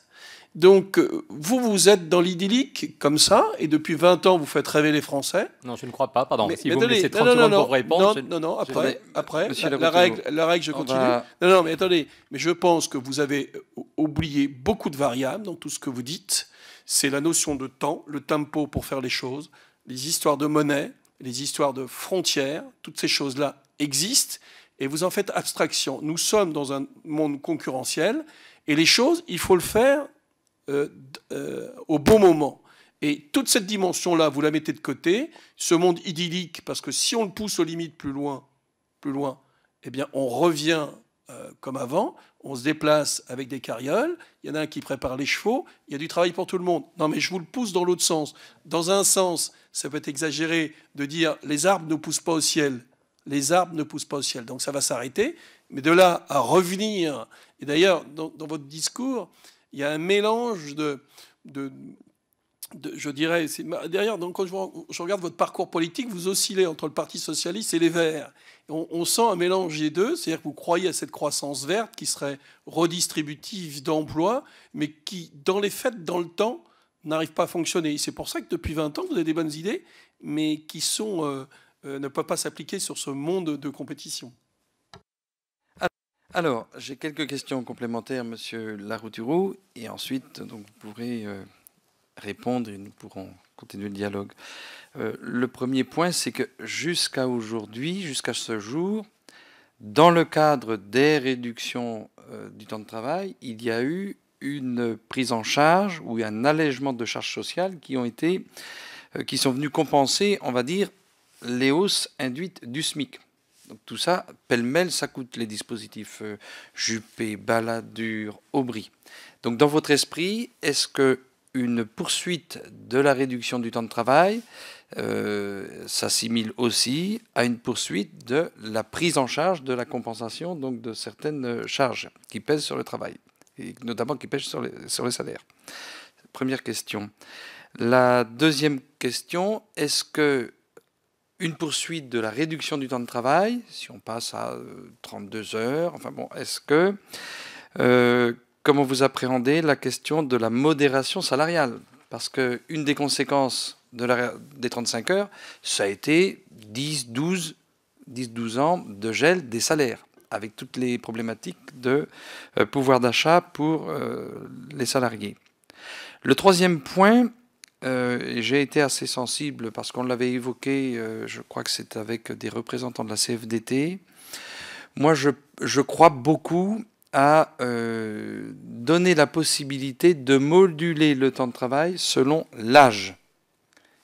D: Donc, vous êtes dans l'idyllique, comme ça, et depuis 20 ans, vous faites rêver les Français.
B: Non, je ne crois pas, pardon.
D: Mais,
B: Si vous me laissez 30 secondes pour répondre...
D: Non, après, la règle, je continue.
A: Va...
D: Non, mais attendez, mais je pense que vous avez oublié beaucoup de variables dans tout ce que vous dites. C'est la notion de temps, le tempo pour faire les choses, les histoires de monnaie, les histoires de frontières, toutes ces choses-là existent, et vous en faites abstraction. Nous sommes dans un monde concurrentiel, et les choses, il faut le faire au bon moment. Et toute cette dimension-là, vous la mettez de côté, ce monde idyllique, parce que si on le pousse aux limites plus loin, eh bien, on revient comme avant, on se déplace avec des carrioles, il y en a un qui prépare les chevaux, il y a du travail pour tout le monde. Non, mais je vous le pousse dans l'autre sens. Dans un sens, ça peut être exagéré de dire les arbres ne poussent pas au ciel. Les arbres ne poussent pas au ciel. Donc ça va s'arrêter. Mais de là à revenir, et d'ailleurs, dans votre discours, il y a un mélange je dirais, derrière, donc, quand je regarde votre parcours politique, vous oscillez entre le Parti socialiste et les Verts. On sent un mélange des deux, c'est-à-dire que vous croyez à cette croissance verte qui serait redistributive d'emplois, mais qui, dans les faits, dans le temps, n'arrive pas à fonctionner. C'est pour ça que depuis 20 ans, vous avez des bonnes idées, mais qui ne peuvent pas s'appliquer sur ce monde de compétition.
A: Alors, j'ai quelques questions complémentaires, Monsieur Larouturou, et ensuite, donc, vous pourrez répondre et nous pourrons continuer le dialogue. Le premier point, c'est que jusqu'à aujourd'hui, jusqu'à ce jour, dans le cadre des réductions du temps de travail, il y a eu une prise en charge ou un allègement de charges sociales qui sont venus compenser, on va dire, les hausses induites du SMIC. Donc tout ça, pêle-mêle, ça coûte les dispositifs Juppé, Balladur, Aubry. Donc dans votre esprit, est-ce qu'une poursuite de la réduction du temps de travail s'assimile aussi à une poursuite de la prise en charge de la compensation donc de certaines charges qui pèsent sur le travail, et notamment qui pèsent sur les salaires? Première question. La deuxième question, est-ce que une poursuite de la réduction du temps de travail, si on passe à 32 heures, enfin bon, est-ce que, comment vous appréhendez la question de la modération salariale? Parce qu'une des conséquences des 35 heures, ça a été 10-12 ans de gel des salaires, avec toutes les problématiques de pouvoir d'achat pour les salariés. Le troisième point, j'ai été assez sensible parce qu'on l'avait évoqué, je crois que c'est avec des représentants de la CFDT. Moi, je crois beaucoup à donner la possibilité de moduler le temps de travail selon l'âge.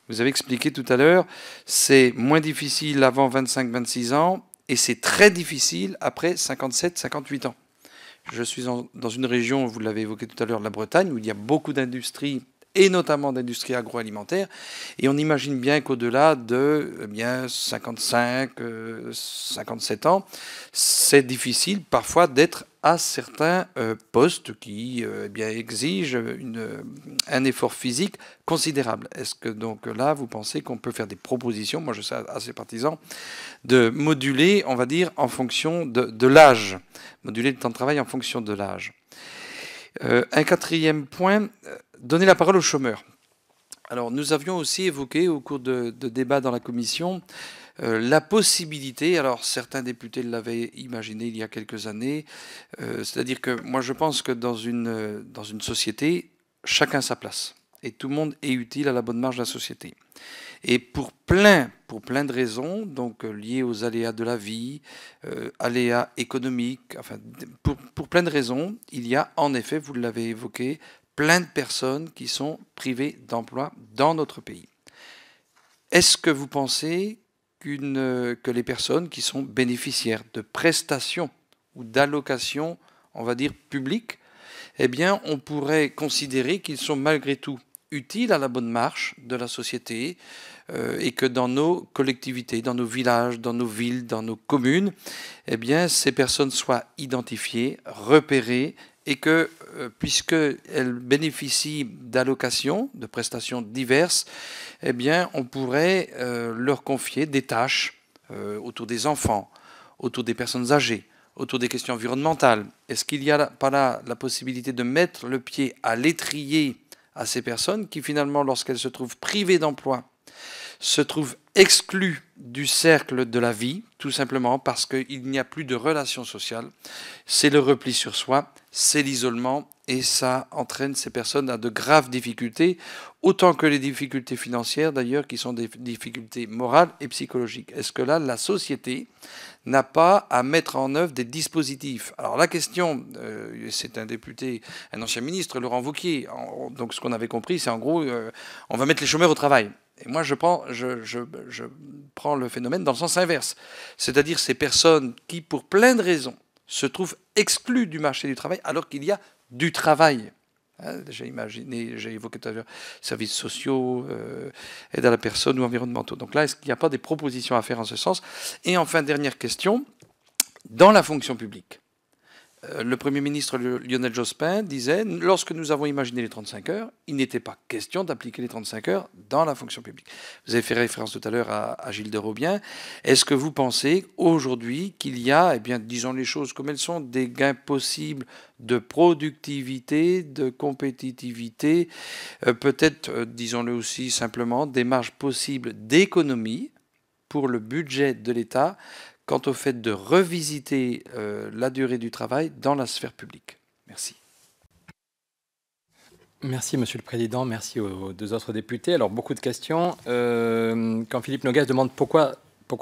A: Vous avez expliqué tout à l'heure, c'est moins difficile avant 25-26 ans et c'est très difficile après 57-58 ans. Je suis dans une région, vous l'avez évoqué tout à l'heure, la Bretagne, où il y a beaucoup d'industries et notamment d'industrie agroalimentaire. Et on imagine bien qu'au-delà de 55, 57 ans, c'est difficile parfois d'être à certains postes qui exigent un effort physique considérable. Est-ce que donc là, vous pensez qu'on peut faire des propositions, moi je suis assez partisan, de moduler, on va dire, en fonction de l'âge, moduler le temps de travail en fonction de l'âge? Un quatrième point, donner la parole aux chômeurs. Alors, nous avions aussi évoqué au cours de débats dans la commission la possibilité, alors certains députés l'avaient imaginé il y a quelques années, c'est-à-dire que moi je pense que dans une société, chacun sa place. Et tout le monde est utile à la bonne marche de la société. Et pour plein de raisons, donc liées aux aléas de la vie, aléas économiques, enfin, pour plein de raisons, il y a en effet, vous l'avez évoqué, plein de personnes qui sont privées d'emploi dans notre pays. Est-ce que vous pensez que les personnes qui sont bénéficiaires de prestations ou d'allocations, on va dire, publiques, eh bien, on pourrait considérer qu'ils sont malgré tout utiles à la bonne marche de la société et que dans nos collectivités, dans nos villages, dans nos villes, dans nos communes, eh bien, ces personnes soient identifiées, repérées et que, puisqu'elles bénéficient d'allocations, de prestations diverses, eh bien, on pourrait leur confier des tâches autour des enfants, autour des personnes âgées, autour des questions environnementales. Est-ce qu'il n'y a pas là la possibilité de mettre le pied à l'étrier à ces personnes qui, finalement, lorsqu'elles se trouvent privées d'emploi, se trouvent exclues du cercle de la vie, tout simplement parce qu'il n'y a plus de relations sociales. C'est le repli sur soi, c'est l'isolement, et ça entraîne ces personnes à de graves difficultés, autant que les difficultés financières, d'ailleurs, qui sont des difficultés morales et psychologiques. Est-ce que là, la société n'a pas à mettre en œuvre des dispositifs? Alors la question, c'est un député, un ancien ministre, Laurent Wauquiez. Donc ce qu'on avait compris, c'est en gros, on va mettre les chômeurs au travail. Et moi, je prends le phénomène dans le sens inverse. C'est-à-dire ces personnes qui, pour plein de raisons, se trouvent exclues du marché du travail alors qu'il y a du travail. Hein, j'ai évoqué tout à l'heure services sociaux, aide à la personne ou environnementaux. Donc là, est-ce qu'il n'y a pas des propositions à faire en ce sens? Et enfin, dernière question, dans la fonction publique. Le Premier ministre Lionel Jospin disait, lorsque nous avons imaginé les 35 heures, il n'était pas question d'appliquer les 35 heures dans la fonction publique. Vous avez fait référence tout à l'heure à Gilles de Robien. Est-ce que vous pensez aujourd'hui qu'il y a, eh bien, disons les choses comme elles sont, des gains possibles de productivité, de compétitivité, peut-être, disons-le aussi simplement, des marges possibles d'économie pour le budget de l'État quant au fait de revisiter la durée du travail dans la sphère publique? Merci.
B: Merci, Monsieur le Président. Merci aux deux autres députés. Alors, beaucoup de questions. Quand Philippe Noguès demande pourquoi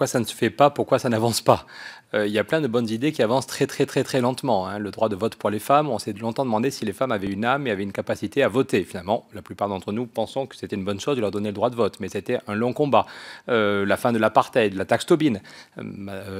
B: ça ne se fait pas, pourquoi ça n'avance pas, il y a plein de bonnes idées qui avancent très lentement. Hein. Le droit de vote pour les femmes, on s'est longtemps demandé si les femmes avaient une âme et avaient une capacité à voter. Finalement, la plupart d'entre nous pensons que c'était une bonne chose de leur donner le droit de vote, mais c'était un long combat. La fin de l'apartheid, la taxe Tobin.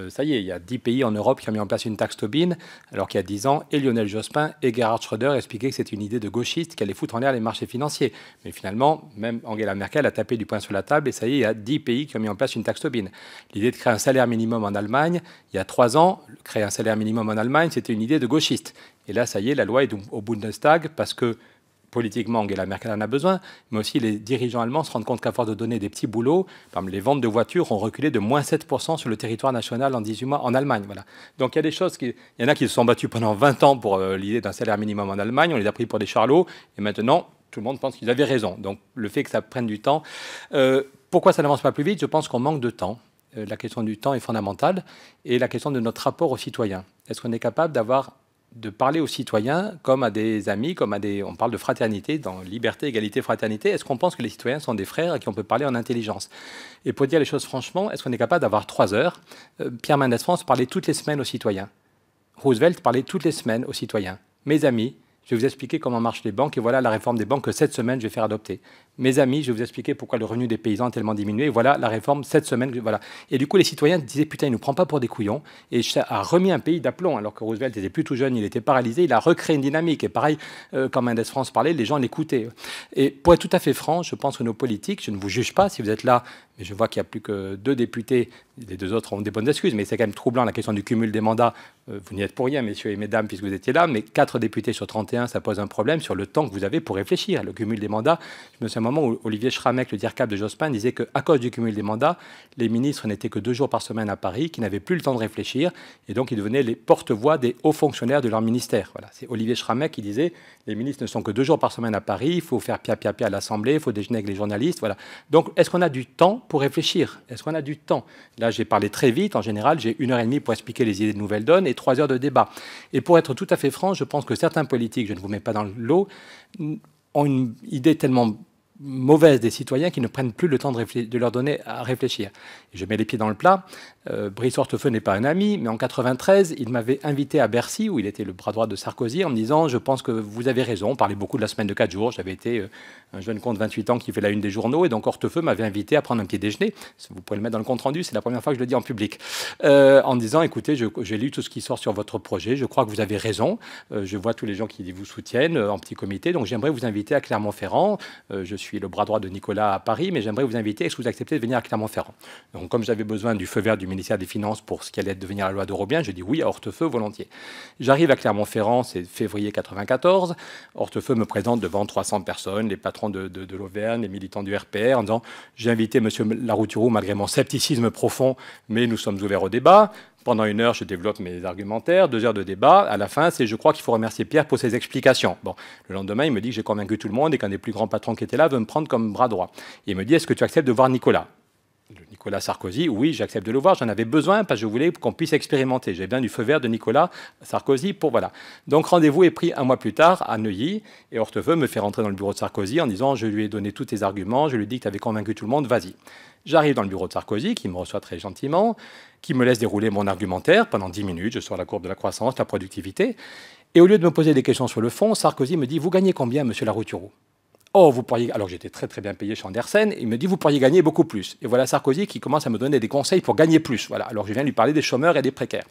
B: Ça y est, il y a 10 pays en Europe qui ont mis en place une taxe Tobin, alors qu'il y a 10 ans, et Lionel Jospin et Gerhard Schröder expliquaient que c'était une idée de gauchiste qui allait foutre en l'air les marchés financiers. Mais finalement, même Angela Merkel a tapé du poing sur la table, et ça y est, il y a 10 pays qui ont mis en place une taxe Tobin. L'idée de créer un salaire minimum en Allemagne, il y a 3 ans, créer un salaire minimum en Allemagne, c'était une idée de gauchiste. Et là, ça y est, la loi est au Bundestag parce que politiquement, Angela Merkel en a besoin, mais aussi les dirigeants allemands se rendent compte qu'à force de donner des petits boulots, par exemple, les ventes de voitures ont reculé de moins 7% sur le territoire national en 18 mois en Allemagne. Voilà. Donc il y a des choses, il y en a qui se sont battus pendant 20 ans pour l'idée d'un salaire minimum en Allemagne, on les a pris pour des charlots, et maintenant, tout le monde pense qu'ils avaient raison. Donc le fait que ça prenne du temps. Pourquoi ça n'avance pas plus vite? Je pense qu'on manque de temps. La question du temps est fondamentale, et la question de notre rapport aux citoyens. Est-ce qu'on est capable de parler aux citoyens comme à des amis, on parle de fraternité, dans liberté, égalité, fraternité. Est-ce qu'on pense que les citoyens sont des frères à qui on peut parler en intelligence? Et pour dire les choses franchement, est-ce qu'on est capable d'avoir 3 heures? Pierre Mendès France parlait toutes les semaines aux citoyens. Roosevelt parlait toutes les semaines aux citoyens. Mes amis, je vais vous expliquer comment marchent les banques, et voilà la réforme des banques que cette semaine, je vais faire adopter. Mes amis, je vais vous expliquer pourquoi le revenu des paysans a tellement diminué, et voilà la réforme cette semaine. Voilà. Et du coup, les citoyens disaient, putain, il ne nous prend pas pour des couillons, et ça a remis un pays d'aplomb, alors que Roosevelt était plus tout jeune, il était paralysé, il a recréé une dynamique. Et pareil, quand Mendès France parlait, les gens l'écoutaient. Et pour être tout à fait franc, je pense que nos politiques, je ne vous juge pas si vous êtes là, mais je vois qu'il n'y a plus que 2 députés, les 2 autres ont des bonnes excuses, mais c'est quand même troublant la question du cumul des mandats. Vous n'y êtes pour rien, messieurs et mesdames, puisque vous étiez là, mais 4 députés sur 31, ça pose un problème sur le temps que vous avez pour réfléchir. Le cumul des mandats, je me souviens un moment où Olivier Schramek, le DIRCAP de Jospin, disait qu'à cause du cumul des mandats, les ministres n'étaient que 2 jours par semaine à Paris, qui n'avaient plus le temps de réfléchir, et donc ils devenaient les porte-voix des hauts fonctionnaires de leur ministère. Voilà. C'est Olivier Schramek qui disait, les ministres ne sont que 2 jours par semaine à Paris, il faut faire pia à l'Assemblée, il faut déjeuner avec les journalistes. Voilà. Donc, est-ce qu'on a du temps pour réfléchir? Est-ce qu'on a du temps? Là, j'ai parlé très vite. En général, j'ai 1h30 pour expliquer les idées de nouvelles donnes et 3 heures de débat. Et pour être tout à fait franc, je pense que certains politiques, je ne vous mets pas dans l'eau, ont une idée tellement mauvaise des citoyens qui ne prennent plus le temps de leur donner à réfléchir. Et je mets les pieds dans le plat. Brice Hortefeux n'est pas un ami, mais en 93, il m'avait invité à Bercy, où il était le bras droit de Sarkozy, en me disant « Je pense que vous avez raison ». On parlait beaucoup de la semaine de 4 jours. J'avais été un jeune con de 28 ans qui fait la une des journaux, et donc Hortefeux m'avait invité à prendre un petit déjeuner. Vous pouvez le mettre dans le compte-rendu, c'est la première fois que je le dis en public. En me disant « Écoutez, j'ai lu tout ce qui sort sur votre projet, je crois que vous avez raison. Je vois tous les gens qui vous soutiennent en petit comité, donc j'aimerais vous inviter à Clermont-Ferrand. Je suis le bras droit de Nicolas à Paris, mais j'aimerais vous inviter. Est-ce que vous acceptez de venir à Clermont-Ferrand ?» Donc, comme j'avais besoin du feu vert du ministère des Finances pour ce qui allait devenir la loi de Robien, je dis oui à Hortefeux volontiers. J'arrive à Clermont-Ferrand, c'est février 94. Hortefeux me présente devant 300 personnes, les patrons de l'Auvergne, les militants du RPR, en disant « J'ai invité M. Larouturou malgré mon scepticisme profond, mais nous sommes ouverts au débat. » Pendant 1 heure, je développe mes argumentaires, 2 heures de débat. À la fin, c'est « Je crois qu'il faut remercier Pierre pour ses explications. » Bon, le lendemain, il me dit que j'ai convaincu tout le monde et qu'un des plus grands patrons qui était là veut me prendre comme bras droit. Et il me dit « Est-ce que tu acceptes de voir Nicolas ?» Nicolas Sarkozy, oui, j'accepte de le voir. J'en avais besoin parce que je voulais qu'on puisse expérimenter. J'avais besoin du feu vert de Nicolas Sarkozy pour voilà. Donc rendez-vous est pris 1 mois plus tard à Neuilly et Hortefeux me fait rentrer dans le bureau de Sarkozy en disant je lui ai donné tous tes arguments, je lui ai dit que tu avais convaincu tout le monde, vas-y. J'arrive dans le bureau de Sarkozy qui me reçoit très gentiment, qui me laisse dérouler mon argumentaire pendant 10 minutes. Je sors la courbe de la croissance, la productivité. Et au lieu de me poser des questions sur le fond, Sarkozy me dit vous gagnez combien, monsieur Larouturou ? Oh, vous pourriez... Alors j'étais très très bien payé chez Andersen, il me dit vous pourriez gagner beaucoup plus. Et voilà Sarkozy qui commence à me donner des conseils pour gagner plus. Voilà. Alors je viens lui parler des chômeurs et des précaires.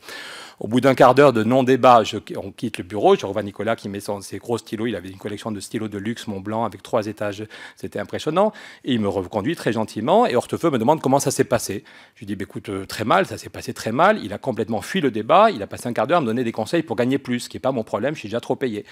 B: Au bout d'1 quart d'heure de non-débat, on quitte le bureau, je revois Nicolas qui met ses gros stylos, il avait une collection de stylos de luxe Montblanc avec 3 étages, c'était impressionnant, et il me reconduit très gentiment, et Hortefeux me demande comment ça s'est passé. Je lui dis, bah, écoute, très mal, ça s'est passé très mal, il a complètement fui le débat, il a passé 1 quart d'heure à me donner des conseils pour gagner plus, ce qui n'est pas mon problème, je suis déjà trop payé.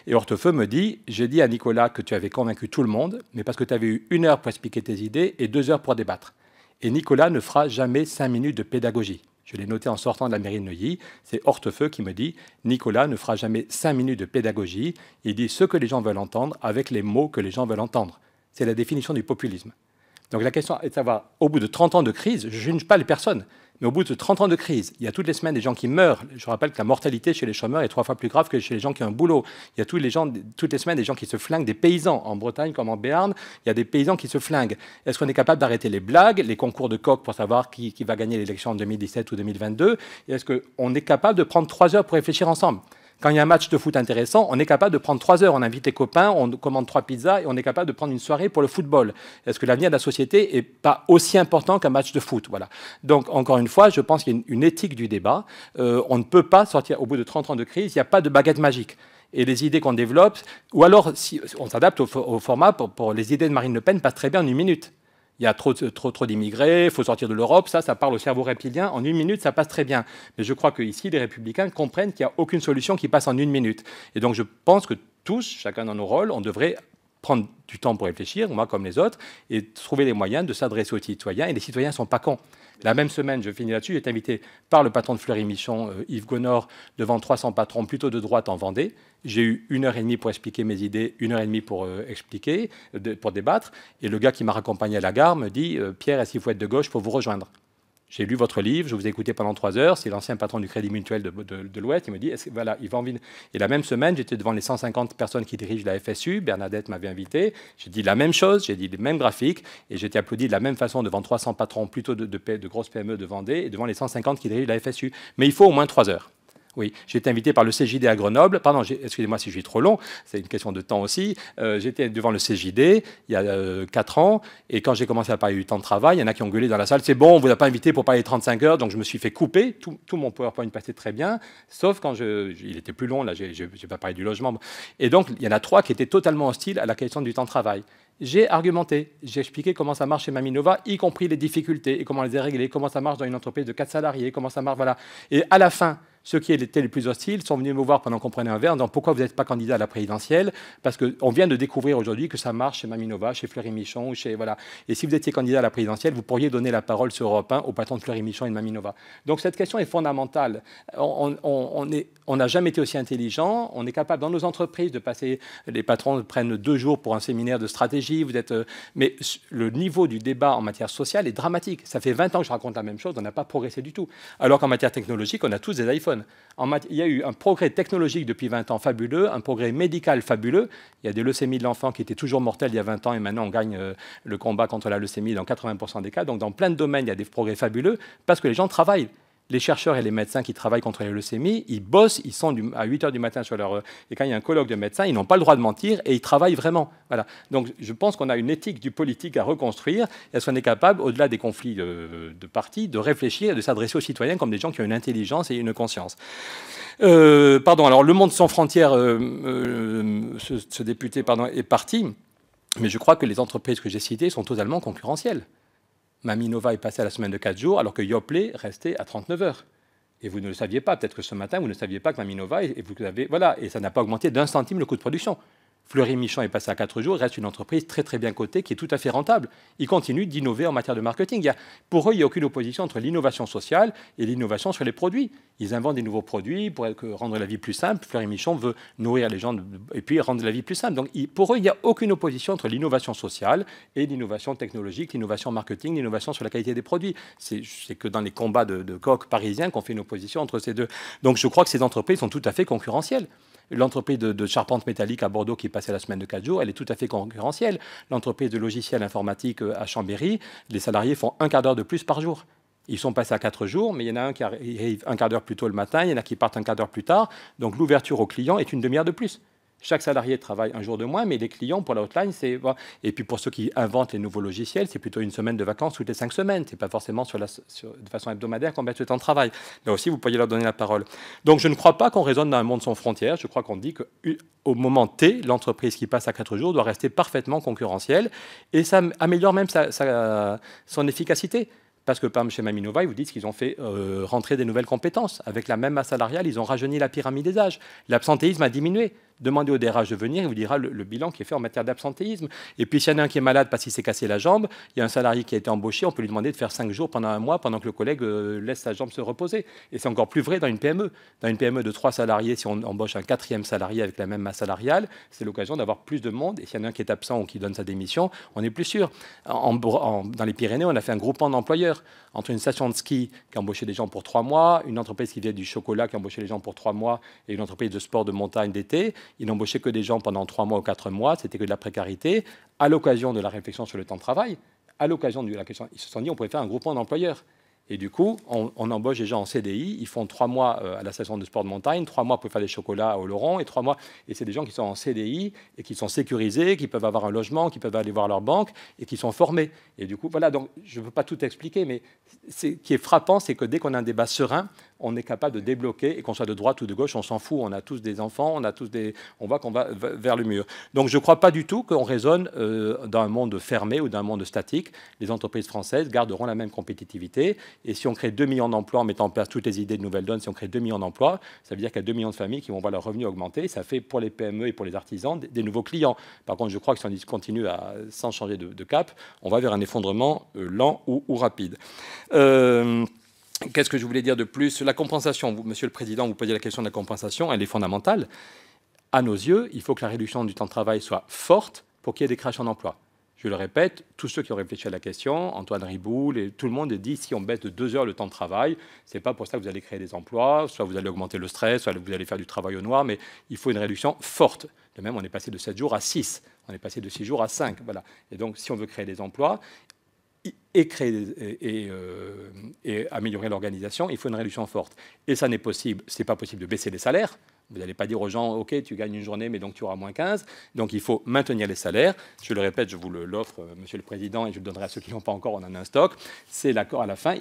B: Et Hortefeux me dit, j'ai dit à Nicolas que tu avais convaincu tout le monde, mais parce que tu avais eu 1 heure pour expliquer tes idées et 2 heures pour débattre. Et Nicolas ne fera jamais 5 minutes de pédagogie. Je l'ai noté en sortant de la mairie de Neuilly, c'est Hortefeux qui me dit « Nicolas ne fera jamais 5 minutes de pédagogie, il dit ce que les gens veulent entendre avec les mots que les gens veulent entendre. » C'est la définition du populisme. Donc la question est de savoir, au bout de 30 ans de crise, je ne juge pas les personnes, mais au bout de 30 ans de crise, il y a toutes les semaines des gens qui meurent. Je rappelle que la mortalité chez les chômeurs est 3 fois plus grave que chez les gens qui ont un boulot. Il y a toutes les semaines des gens qui se flinguent, des paysans. En Bretagne comme en Béarn, il y a des paysans qui se flinguent. Est-ce qu'on est capable d'arrêter les blagues, les concours de coq pour savoir qui va gagner l'élection en 2017 ou 2022 ? Et est-ce qu'on est capable de prendre 3 heures pour réfléchir ensemble ? Quand il y a un match de foot intéressant, on est capable de prendre 3 heures, on invite les copains, on commande 3 pizzas et on est capable de prendre une soirée pour le football. Est-ce que l'avenir de la société n'est pas aussi important qu'un match de foot ? Voilà. Donc, encore une fois, je pense qu'il y a une éthique du débat. On ne peut pas sortir, au bout de 30 ans de crise, il n'y a pas de baguette magique. Et les idées qu'on développe, ou alors si on s'adapte au format, pour les idées de Marine Le Pen passent très bien en 1 minute. Il y a trop d'immigrés, il faut sortir de l'Europe, ça parle au cerveau reptilien. En 1 minute, ça passe très bien. Mais je crois qu'ici, les Républicains comprennent qu'il n'y a aucune solution qui passe en 1 minute. Et donc, je pense que tous, chacun dans nos rôles, on devrait prendre du temps pour réfléchir, moi comme les autres, et trouver les moyens de s'adresser aux citoyens. Et les citoyens ne sont pas cons. La même semaine, je finis là-dessus, j'ai été invité par le patron de Fleury-Michon, Yves Gonor, devant 300 patrons plutôt de droite en Vendée. J'ai eu 1h30 pour expliquer mes idées, 1h30 pour expliquer, pour débattre. Et le gars qui m'a raccompagné à la gare me dit « Pierre, est-ce qu'il faut être de gauche pour vous rejoindre ?» J'ai lu votre livre, je vous ai écouté pendant 3 heures. C'est l'ancien patron du Crédit Mutuel de l'Ouest. Il me dit, voilà, il va envie. Et la même semaine, j'étais devant les 150 personnes qui dirigent la FSU. Bernadette m'avait invité. J'ai dit la même chose, j'ai dit les mêmes graphiques. Et j'ai été applaudi de la même façon devant 300 patrons plutôt de grosses PME de Vendée et devant les 150 qui dirigent la FSU. Mais il faut au moins 3 heures. Oui, j'ai été invité par le CJD à Grenoble. Pardon, excusez-moi si je suis trop long, c'est une question de temps aussi. J'étais devant le CJD il y a 4 ans, et quand j'ai commencé à parler du temps de travail, il y en a qui ont gueulé dans la salle, c'est bon, on ne vous a pas invité pour parler de 35 heures, donc je me suis fait couper. Tout mon PowerPoint passait très bien, sauf quand il était plus long, là, je n'ai pas parlé du logement. Et donc, il y en a 3 qui étaient totalement hostiles à la question du temps de travail. J'ai argumenté, j'ai expliqué comment ça marche chez Maminova, y compris les difficultés, et comment les régler, comment ça marche dans une entreprise de 4 salariés, comment ça marche, voilà. Et à la fin, ceux qui étaient les plus hostiles sont venus me voir pendant qu'on prenait un verre en disant pourquoi vous n'êtes pas candidat à la présidentielle, parce qu'on vient de découvrir aujourd'hui que ça marche chez Maminova, chez Fleury-Michon, voilà. Et si vous étiez candidat à la présidentielle, vous pourriez donner la parole sur Europe 1 au patron de Fleury-Michon et de Maminova. Donc cette question est fondamentale. On n'a jamais été aussi intelligent. On est capable dans nos entreprises de passer. Les patrons prennent 2 jours pour un séminaire de stratégie. Mais le niveau du débat en matière sociale est dramatique. Ça fait 20 ans que je raconte la même chose. On n'a pas progressé du tout. Alors qu'en matière technologique, on a tous des iPhones. téléphone. Il y a eu un progrès technologique depuis 20 ans fabuleux, un progrès médical fabuleux. Il y a des leucémies de l'enfant qui étaient toujours mortelles il y a 20 ans et maintenant on gagne le combat contre la leucémie dans 80% des cas. Donc dans plein de domaines, il y a des progrès fabuleux parce que les gens travaillent. Les chercheurs et les médecins qui travaillent contre les leucémies, ils bossent, ils sont à 8 h du matin sur leur... Et quand il y a un colloque de médecins, ils n'ont pas le droit de mentir et ils travaillent vraiment. Voilà. Donc je pense qu'on a une éthique du politique à reconstruire. Est-ce qu'on est capable, au-delà des conflits de partis, de réfléchir et de s'adresser aux citoyens comme des gens qui ont une intelligence et une conscience. Alors le monde sans frontières, ce député est parti, mais je crois que les entreprises que j'ai citées sont totalement concurrentielles. Maminova est passé à la semaine de 4 jours, alors que Yoplait restait à 39 heures. Et vous ne le saviez pas. Peut-être que ce matin, vous ne saviez pas que Maminova, et ça n'a pas augmenté d'1 centime le coût de production. Fleury-Michon est passé à 4 jours, reste une entreprise très très bien cotée, qui est tout à fait rentable. Ils continuent d'innover en matière de marketing. Pour eux, il n'y a aucune opposition entre l'innovation sociale et l'innovation sur les produits. Ils inventent des nouveaux produits pour rendre la vie plus simple. Fleury-Michon veut nourrir les gens et puis rendre la vie plus simple. Donc pour eux, il n'y a aucune opposition entre l'innovation sociale et l'innovation technologique, l'innovation marketing, l'innovation sur la qualité des produits. C'est que dans les combats de coqs parisiens qu'on fait une opposition entre ces deux. Donc je crois que ces entreprises sont tout à fait concurrentielles. L'entreprise de charpente métallique à Bordeaux qui est passée la semaine de 4 jours, elle est tout à fait concurrentielle. L'entreprise de logiciels informatiques à Chambéry, les salariés font un quart d'heure de plus par jour. Ils sont passés à 4 jours, mais il y en a un qui arrive un quart d'heure plus tôt le matin, il y en a qui partent un quart d'heure plus tard. Donc l'ouverture aux clients est une demi-heure de plus. Chaque salarié travaille un jour de moins, mais les clients, pour la hotline, c'est... Et puis pour ceux qui inventent les nouveaux logiciels, c'est plutôt une semaine de vacances toutes les 5 semaines. Ce n'est pas forcément de façon hebdomadaire qu'on met le temps de travail. Là aussi, vous pourriez leur donner la parole. Donc je ne crois pas qu'on raisonne dans un monde sans frontières. Je crois qu'on dit qu'au moment T, l'entreprise qui passe à 4 jours doit rester parfaitement concurrentielle. Et ça améliore même son efficacité. Parce que, par exemple, chez Maminova, ils vous disent qu'ils ont fait rentrer des nouvelles compétences. Avec la même masse salariale, ils ont rajeuni la pyramide des âges. L'absentéisme a diminué. Demandez au DRH de venir, il vous dira le bilan qui est fait en matière d'absentéisme. Et puis, s'il y en a un qui est malade parce qu'il s'est cassé la jambe, il y a un salarié qui a été embauché, on peut lui demander de faire 5 jours pendant 1 mois, pendant que le collègue laisse sa jambe se reposer. Et c'est encore plus vrai dans une PME. Dans une PME de 3 salariés, si on embauche un 4e salarié avec la même masse salariale, c'est l'occasion d'avoir plus de monde. Et s'il y en a un qui est absent ou qui donne sa démission, on est plus sûr. Dans les Pyrénées, on a fait un groupement d'employeurs entre une station de ski qui a embauché des gens pour 3 mois, une entreprise qui vient du chocolat qui a embauché les gens pour 3 mois et une entreprise de sport de montagne d'été. Ils n'embauchaient que des gens pendant 3 mois ou 4 mois, c'était que de la précarité. À l'occasion de la réflexion sur le temps de travail, à l'occasion de la question, ils se sont dit on pouvait faire un groupement d'employeurs. Et du coup, on embauche des gens en CDI, ils font 3 mois à la station de sport de montagne, 3 mois pour faire des chocolats au Laurent, et 3 mois. Et c'est des gens qui sont en CDI et qui sont sécurisés, qui peuvent avoir un logement, qui peuvent aller voir leur banque et qui sont formés. Et du coup, voilà, donc je ne veux pas tout expliquer, mais ce qui est frappant, c'est que dès qu'on a un débat serein, on est capable de débloquer, et qu'on soit de droite ou de gauche, on s'en fout. On a tous des enfants, on voit qu'on va vers le mur. Donc je ne crois pas du tout qu'on raisonne dans un monde fermé ou d'un monde statique. Les entreprises françaises garderont la même compétitivité. Et si on crée 2 millions d'emplois en mettant en place toutes les idées de nouvelles donnes, si on crée 2 millions d'emplois, ça veut dire qu'il y a 2 millions de familles qui vont voir leurs revenus augmenter. Ça fait pour les PME et pour les artisans des nouveaux clients. Par contre, je crois que si on continue sans changer de cap, on va vers un effondrement lent ou rapide. Qu'est-ce que je voulais dire de plus? La compensation, Monsieur le Président, vous posez la question de la compensation, elle est fondamentale. À nos yeux, il faut que la réduction du temps de travail soit forte pour qu'il y ait des créations d'emplois. Je le répète, tous ceux qui ont réfléchi à la question, Antoine Riboul, et tout le monde dit si on baisse de 2 heures le temps de travail, c'est pas pour ça que vous allez créer des emplois, soit vous allez augmenter le stress, soit vous allez faire du travail au noir, mais il faut une réduction forte. De même, on est passé de 7 jours à 6, on est passé de 6 jours à 5. Voilà. Et donc, si on veut créer des emplois, et améliorer l'organisation, il faut une réduction forte. Et ça n'est possible, c'est pas possible de baisser les salaires. Vous n'allez pas dire aux gens, OK, tu gagnes une journée, mais donc tu auras moins 15. Donc il faut maintenir les salaires. Je le répète, je vous l'offre, Monsieur le Président, et je le donnerai à ceux qui n'ont pas encore, on en a un stock. C'est l'accord à la fin.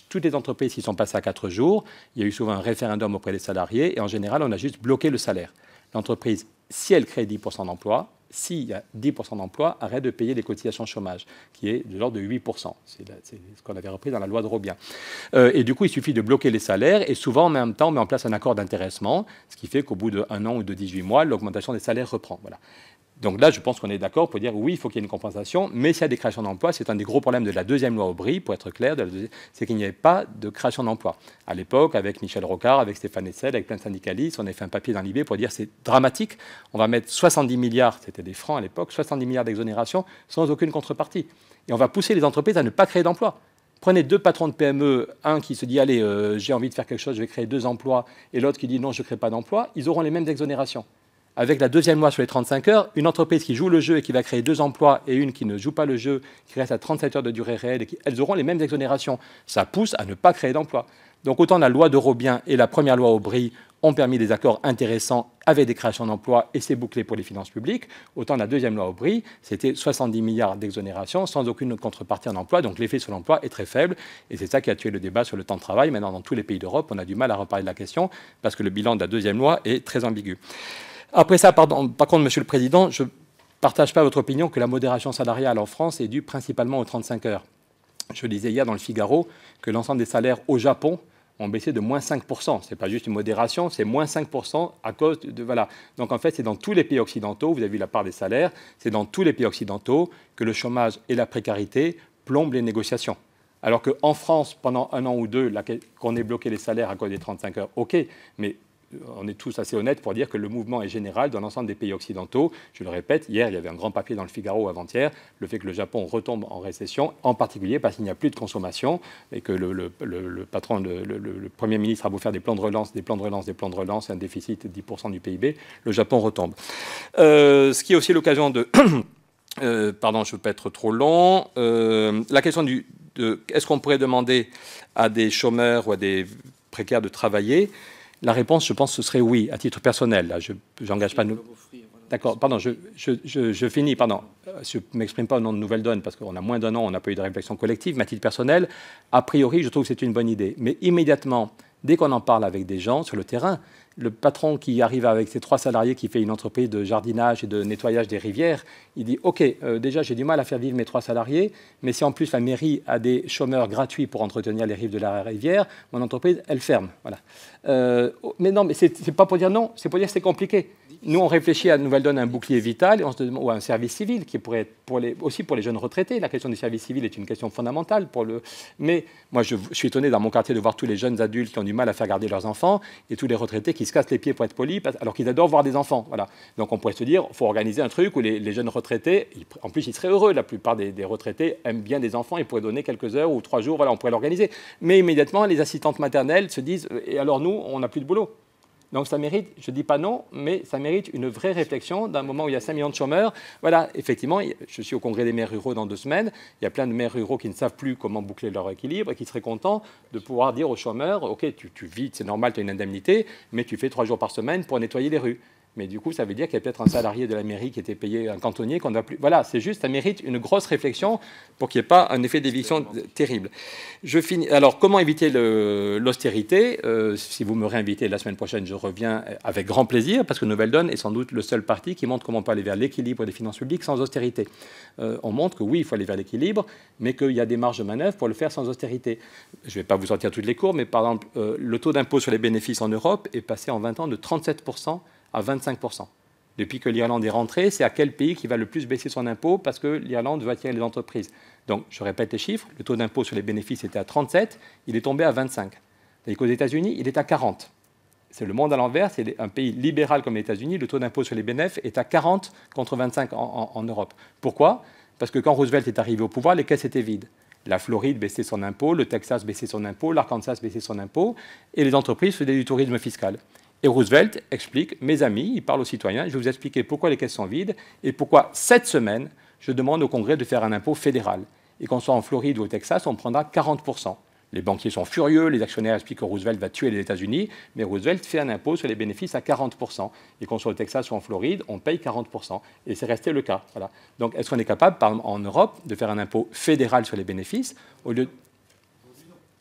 B: Toutes les entreprises qui sont passées à 4 jours, il y a eu souvent un référendum auprès des salariés, et en général, on a juste bloqué le salaire. L'entreprise, si elle crée 10% d'emplois, s'il y a 10% d'emplois, arrête de payer les cotisations chômage, qui est de l'ordre de 8%. C'est ce qu'on avait repris dans la loi de Robien. Et du coup, il suffit de bloquer les salaires, et souvent, en même temps, on met en place un accord d'intéressement, ce qui fait qu'au bout d'1 an ou de 18 mois, l'augmentation des salaires reprend. Voilà. Donc là, je pense qu'on est d'accord pour dire oui, il faut qu'il y ait une compensation, mais s'il y a des créations d'emplois, c'est un des gros problèmes de la deuxième loi Aubry, pour être clair, c'est qu'il n'y avait pas de création d'emplois. À l'époque, avec Michel Rocard, avec Stéphane Hessel, avec plein de syndicalistes, on a fait un papier dans l'IB pour dire c'est dramatique, on va mettre 70 milliards, c'était des francs à l'époque, 70 milliards d'exonération sans aucune contrepartie. Et on va pousser les entreprises à ne pas créer d'emplois. Prenez 2 patrons de PME, un qui se dit « Allez, j'ai envie de faire quelque chose, je vais créer 2 emplois », et l'autre qui dit « Non, je ne crée pas d'emplois », ils auront les mêmes exonérations. Avec la deuxième loi sur les 35 heures, une entreprise qui joue le jeu et qui va créer 2 emplois et une qui ne joue pas le jeu, qui reste à 37 heures de durée réelle, elles auront les mêmes exonérations. Ça pousse à ne pas créer d'emplois. Donc autant la loi d'Eurobien et la première loi Aubry ont permis des accords intéressants avec des créations d'emplois et c'est bouclé pour les finances publiques, autant la deuxième loi Aubry, c'était 70 milliards d'exonération sans aucune contrepartie en emploi, donc l'effet sur l'emploi est très faible et c'est ça qui a tué le débat sur le temps de travail. Maintenant, dans tous les pays d'Europe, on a du mal à reparler de la question parce que le bilan de la deuxième loi est très ambigu. Après ça, par contre, Monsieur le Président, je ne partage pas votre opinion que la modération salariale en France est due principalement aux 35 heures. Je lisais hier dans le Figaro que l'ensemble des salaires au Japon ont baissé de moins 5%. Ce n'est pas juste une modération, c'est moins 5% à cause de... Voilà. Donc en fait, c'est dans tous les pays occidentaux, vous avez vu la part des salaires, c'est dans tous les pays occidentaux que le chômage et la précarité plombent les négociations. Alors qu'en France, pendant 1 an ou 2, qu'on ait bloqué les salaires à cause des 35 heures, OK, mais on est tous assez honnêtes pour dire que le mouvement est général dans l'ensemble des pays occidentaux. Je le répète, hier, il y avait un grand papier dans le Figaro avant-hier, le fait que le Japon retombe en récession, en particulier parce qu'il n'y a plus de consommation et que le patron, le Premier ministre a beau faire des plans de relance, un déficit de 10% du PIB, le Japon retombe. Ce qui est aussi l'occasion de... pardon, je ne veux pas être trop long. La question est-ce qu'on pourrait demander à des chômeurs ou à des précaires de travailler? La réponse, je pense, ce serait oui, à titre personnel. Là, je n'engage pas... D'accord, pardon, je finis, pardon. Je ne m'exprime pas au nom de Nouvelle Donne, parce qu'on a moins d'1 an, on n'a pas eu de réflexion collective, mais à titre personnel, a priori, je trouve que c'est une bonne idée. Mais immédiatement, dès qu'on en parle avec des gens sur le terrain, le patron qui arrive avec ses 3 salariés, qui fait une entreprise de jardinage et de nettoyage des rivières, il dit « Ok, déjà j'ai du mal à faire vivre mes 3 salariés, mais si en plus la mairie a des chômeurs gratuits pour entretenir les rives de la rivière, mon entreprise, elle ferme. » Voilà. Mais non, mais c'est pas pour dire non, c'est pour dire que c'est compliqué. Nous, on réfléchit à Nouvelle Donne un bouclier vital et on se demande, ou un service civil qui pourrait être aussi pour les jeunes retraités. La question du service civil est une question fondamentale. Mais moi, je suis étonné dans mon quartier de voir tous les jeunes adultes qui ont du mal à faire garder leurs enfants et tous les retraités qui se cassent les pieds pour être polis alors qu'ils adorent voir des enfants. Voilà. Donc on pourrait se dire, il faut organiser un truc où les jeunes retraités, en plus ils seraient heureux. La plupart des retraités aiment bien des enfants, ils pourraient donner quelques heures ou 3 jours, voilà, on pourrait l'organiser. Mais immédiatement, les assistantes maternelles se disent, et alors nous, on n'a plus de boulot. Donc ça mérite, je ne dis pas non, mais ça mérite une vraie réflexion d'un moment où il y a 5 millions de chômeurs. Voilà, effectivement, je suis au congrès des maires ruraux dans 2 semaines. Il y a plein de maires ruraux qui ne savent plus comment boucler leur équilibre et qui seraient contents de pouvoir dire aux chômeurs, OK, tu vis, c'est normal, tu as une indemnité, mais tu fais 3 jours par semaine pour nettoyer les rues. Mais du coup, ça veut dire qu'il y a peut-être un salarié de la mairie qui était payé, un cantonnier, qu'on ne doit plus... Voilà, c'est juste, ça mérite une grosse réflexion pour qu'il n'y ait pas un effet d'éviction terrible. Je finis. Alors, comment éviter l'austérité? Si vous me réinvitez la semaine prochaine, je reviens avec grand plaisir, parce que Nouvelle Donne est sans doute le seul parti qui montre comment on peut aller vers l'équilibre des finances publiques sans austérité. On montre que oui, il faut aller vers l'équilibre, mais qu'il y a des marges de manœuvre pour le faire sans austérité. Je ne vais pas vous sortir toutes les cours, mais par exemple, le taux d'impôt sur les bénéfices en Europe est passé en 20 ans de 37% à 25%. Depuis que l'Irlande est rentrée, c'est à quel pays qui va le plus baisser son impôt parce que l'Irlande veut attirer les entreprises. Donc, je répète les chiffres, le taux d'impôt sur les bénéfices était à 37, il est tombé à 25. Et qu'aux États-Unis, il est à 40. C'est le monde à l'envers, c'est un pays libéral comme les États-Unis, le taux d'impôt sur les bénéfices est à 40 contre 25 en Europe. Pourquoi? Parce que quand Roosevelt est arrivé au pouvoir, les caisses étaient vides. La Floride baissait son impôt, le Texas baissait son impôt, l'Arkansas baissait son impôt, et les entreprises faisaient du tourisme fiscal. Et Roosevelt explique, mes amis, il parle aux citoyens, je vais vous expliquer pourquoi les caisses sont vides et pourquoi cette semaine, je demande au Congrès de faire un impôt fédéral. Et qu'on soit en Floride ou au Texas, on prendra 40%. Les banquiers sont furieux, les actionnaires expliquent que Roosevelt va tuer les États-Unis, mais Roosevelt fait un impôt sur les bénéfices à 40%. Et qu'on soit au Texas ou en Floride, on paye 40%. Et c'est resté le cas. Voilà. Donc est-ce qu'on est capable, par exemple, en Europe, de faire un impôt fédéral sur les bénéfices au lieu de...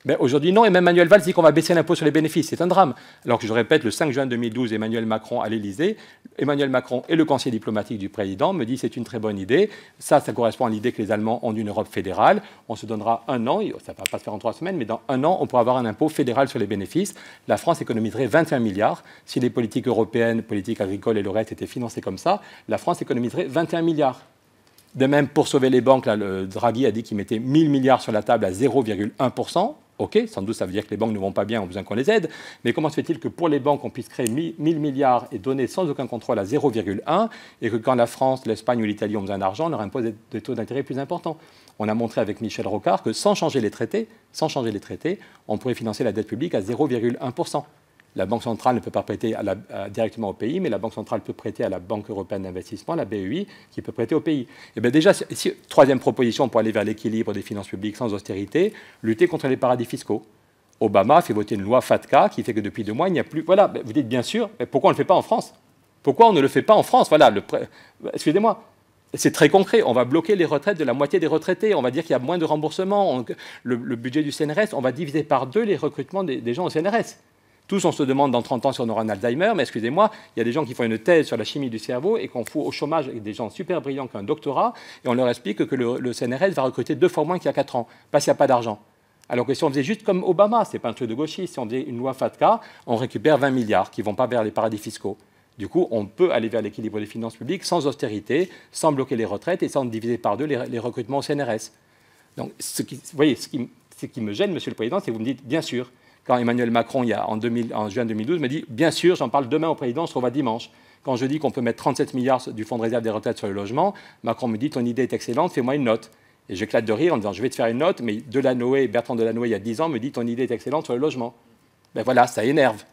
B: Ben aujourd'hui, non, et même Manuel Valls dit qu'on va baisser l'impôt sur les bénéfices. C'est un drame. Alors que je répète, le 5 juin 2012, Emmanuel Macron à l'Élysée, Emmanuel Macron et le conseiller diplomatique du président me disent c'est une très bonne idée. Ça correspond à l'idée que les Allemands ont d'une Europe fédérale. On se donnera 1 an, ça ne va pas se faire en 3 semaines, mais dans 1 an, on pourra avoir un impôt fédéral sur les bénéfices. La France économiserait 21 milliards. Si les politiques européennes, politiques agricoles et le reste étaient financées comme ça, la France économiserait 21 milliards. De même, pour sauver les banques, là, le Draghi a dit qu'il mettait 1000 milliards sur la table à 0,1%. Ok, sans doute ça veut dire que les banques ne vont pas bien, ont besoin qu'on les aide, mais comment se fait-il que pour les banques, on puisse créer 1000 milliards et donner sans aucun contrôle à 0,1, et que quand la France, l'Espagne ou l'Italie ont besoin d'argent, on leur impose des taux d'intérêt plus importants? On a montré avec Michel Rocard que sans changer les traités, on pourrait financer la dette publique à 0,1%. La Banque centrale ne peut pas prêter directement au pays, mais la Banque centrale peut prêter à la Banque européenne d'investissement, la BEI, qui peut prêter au pays. Et bien déjà, troisième proposition pour aller vers l'équilibre des finances publiques sans austérité, lutter contre les paradis fiscaux. Obama a fait voter une loi FATCA qui fait que depuis 2 mois, il n'y a plus... Voilà, vous dites bien sûr, mais pourquoi on ne le fait pas en France? Pourquoi on ne le fait pas en France? Voilà, excusez-moi. C'est très concret. On va bloquer les retraites de la moitié des retraités. On va dire qu'il y a moins de remboursement. Le budget du CNRS, on va diviser par 2 les recrutements des gens au CNRS. Tous, on se demande dans 30 ans si on aura un Alzheimer, mais excusez-moi, il y a des gens qui font une thèse sur la chimie du cerveau et qu'on fout au chômage avec des gens super brillants qui ont un doctorat, et on leur explique que le CNRS va recruter 2 fois moins qu'il y a 4 ans, parce qu'il n'y a pas d'argent. Alors que si on faisait juste comme Obama, ce n'est pas un truc de gauchiste, si on faisait une loi FATCA, on récupère 20 milliards qui ne vont pas vers les paradis fiscaux. Du coup, on peut aller vers l'équilibre des finances publiques sans austérité, sans bloquer les retraites et sans diviser par 2 les recrutements au CNRS. Donc, vous voyez, ce qui me gêne, Monsieur le Président, c'est que vous me dites, bien sûr, quand Emmanuel Macron, en juin 2012, me dit « Bien sûr, j'en parle demain au président, on se revoit dimanche ». Quand je dis qu'on peut mettre 37 milliards du fonds de réserve des retraites sur le logement, Macron me dit « Ton idée est excellente, fais-moi une note ». Et j'éclate de rire en disant « Je vais te faire une note », mais Bertrand Delanoë, il y a 10 ans, me dit « Ton idée est excellente sur le logement ». Ben voilà, ça énerve.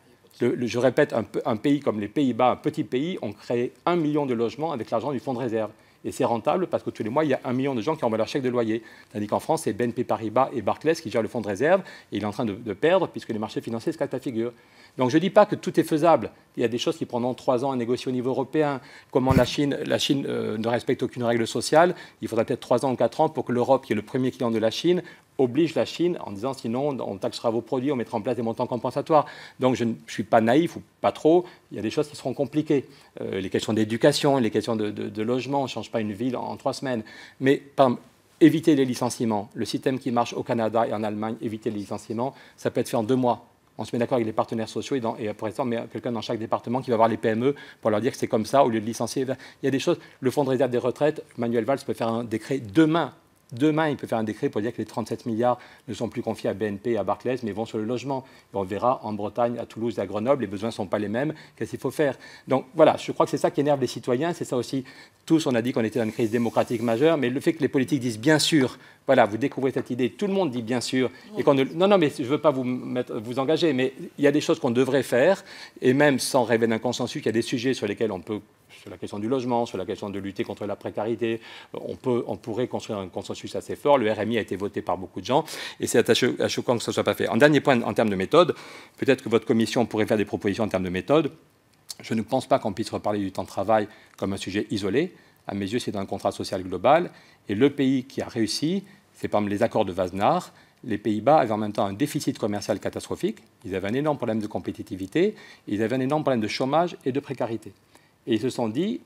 B: Je répète, un pays comme les Pays-Bas, un petit pays, on crée 1 million de logements avec l'argent du fonds de réserve. Et c'est rentable parce que tous les mois, il y a 1 million de gens qui envoient leur chèque de loyer. Tandis qu'en France, c'est BNP Paribas et Barclays qui gèrent le fonds de réserve. Et il est en train de perdre puisque les marchés financiers se cassent la figure. Donc je ne dis pas que tout est faisable. Il y a des choses qui prendront 3 ans à négocier au niveau européen. Comment la Chine ne respecte aucune règle sociale. Il faudra peut-être 3 ans ou 4 ans pour que l'Europe, qui est le premier client de la Chine, oblige la Chine en disant sinon on taxera vos produits, on mettra en place des montants compensatoires. Donc je ne suis pas naïf ou pas trop, il y a des choses qui seront compliquées. Les questions d'éducation, les questions de logement, on ne change pas une ville en 3 semaines. Mais par exemple, éviter les licenciements, le système qui marche au Canada et en Allemagne, éviter les licenciements, ça peut être fait en 2 mois. On se met d'accord avec les partenaires sociaux et pour l'instant, on met quelqu'un dans chaque département qui va voir les PME pour leur dire que c'est comme ça, au lieu de licencier. Il y a des choses, le fonds de réserve des retraites, Manuel Valls peut faire un décret demain. Demain, il peut faire un décret pour dire que les 37 milliards ne sont plus confiés à BNP et à Barclays, mais vont sur le logement. Et on verra en Bretagne, à Toulouse et à Grenoble, les besoins ne sont pas les mêmes. Qu'est-ce qu'il faut faire? Donc voilà, je crois que c'est ça qui énerve les citoyens. C'est ça aussi. Tous, on a dit qu'on était dans une crise démocratique majeure, mais le fait que les politiques disent bien sûr, voilà, vous découvrez cette idée, tout le monde dit bien sûr. Et qu'on ne... Non, mais je ne veux pas vous engager, mais il y a des choses qu'on devrait faire, et même sans rêver d'un consensus, il y a des sujets sur lesquels on peut... Sur la question du logement, sur la question de lutter contre la précarité, on pourrait construire un consensus assez fort. Le RMI a été voté par beaucoup de gens et c'est choquant que ce ne soit pas fait. En dernier point, en termes de méthode, peut-être que votre commission pourrait faire des propositions en termes de méthode. Je ne pense pas qu'on puisse reparler du temps de travail comme un sujet isolé. À mes yeux, c'est dans un contrat social global. Et le pays qui a réussi, c'est par exemple les accords de Wassenaar. Les Pays-Bas avaient en même temps un déficit commercial catastrophique. Ils avaient un énorme problème de compétitivité. Et ils avaient un énorme problème de chômage et de précarité. Et ils se sont dit,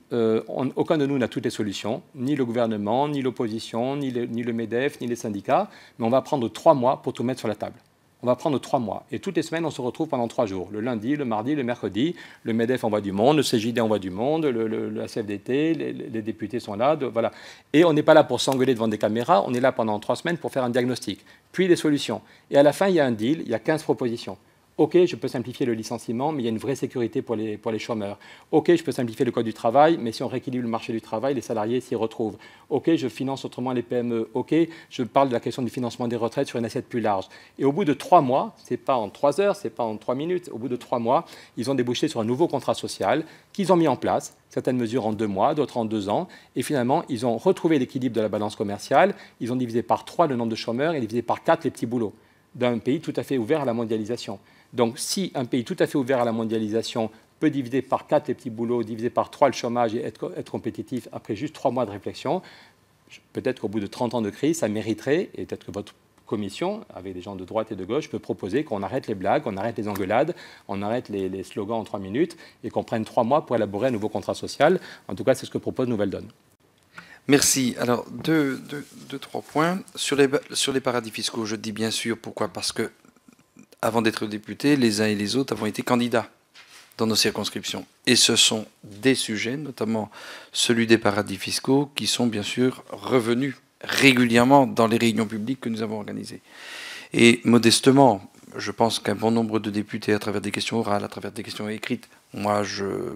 B: aucun de nous n'a toutes les solutions, ni le gouvernement, ni l'opposition, ni le MEDEF, ni les syndicats, mais on va prendre 3 mois pour tout mettre sur la table. On va prendre 3 mois. Et toutes les semaines, on se retrouve pendant 3 jours. Le lundi, le mardi, le mercredi. Le MEDEF envoie du monde, le CJD envoie du monde, la CFDT, les députés sont là. Voilà. Et on n'est pas là pour s'engueuler devant des caméras, on est là pendant 3 semaines pour faire un diagnostic, puis des solutions. Et à la fin, il y a un deal, il y a 15 propositions. OK, je peux simplifier le licenciement, mais il y a une vraie sécurité pour les chômeurs. OK, je peux simplifier le code du travail, mais si on rééquilibre le marché du travail, les salariés s'y retrouvent. OK, je finance autrement les PME. OK, je parle de la question du financement des retraites sur une assiette plus large. Et au bout de 3 mois, ce n'est pas en 3 heures, ce n'est pas en 3 minutes, au bout de 3 mois, ils ont débouché sur un nouveau contrat social qu'ils ont mis en place, certaines mesures en 2 mois, d'autres en 2 ans, et finalement, ils ont retrouvé l'équilibre de la balance commerciale, ils ont divisé par 3 le nombre de chômeurs et divisé par 4 les petits boulots d'un pays tout à fait ouvert à la mondialisation. Donc, si un pays tout à fait ouvert à la mondialisation peut diviser par 4 les petits boulots, diviser par 3 le chômage et être compétitif après juste 3 mois de réflexion, peut-être qu'au bout de 30 ans de crise, ça mériterait, et peut-être que votre commission, avec des gens de droite et de gauche, peut proposer qu'on arrête les blagues, on arrête les engueulades, on arrête les slogans en 3 minutes et qu'on prenne 3 mois pour élaborer un nouveau contrat social. En tout cas, c'est ce que propose Nouvelle Donne.
A: Merci. Alors, 3 points. Sur les paradis fiscaux, je dis bien sûr. Pourquoi? Parce que avant d'être députés, les uns et les autres avons été candidats dans nos circonscriptions. Et ce sont des sujets, notamment celui des paradis fiscaux, qui sont bien sûr revenus régulièrement dans les réunions publiques que nous avons organisées. Et modestement, je pense qu'un bon nombre de députés, à travers des questions orales, à travers des questions écrites, moi,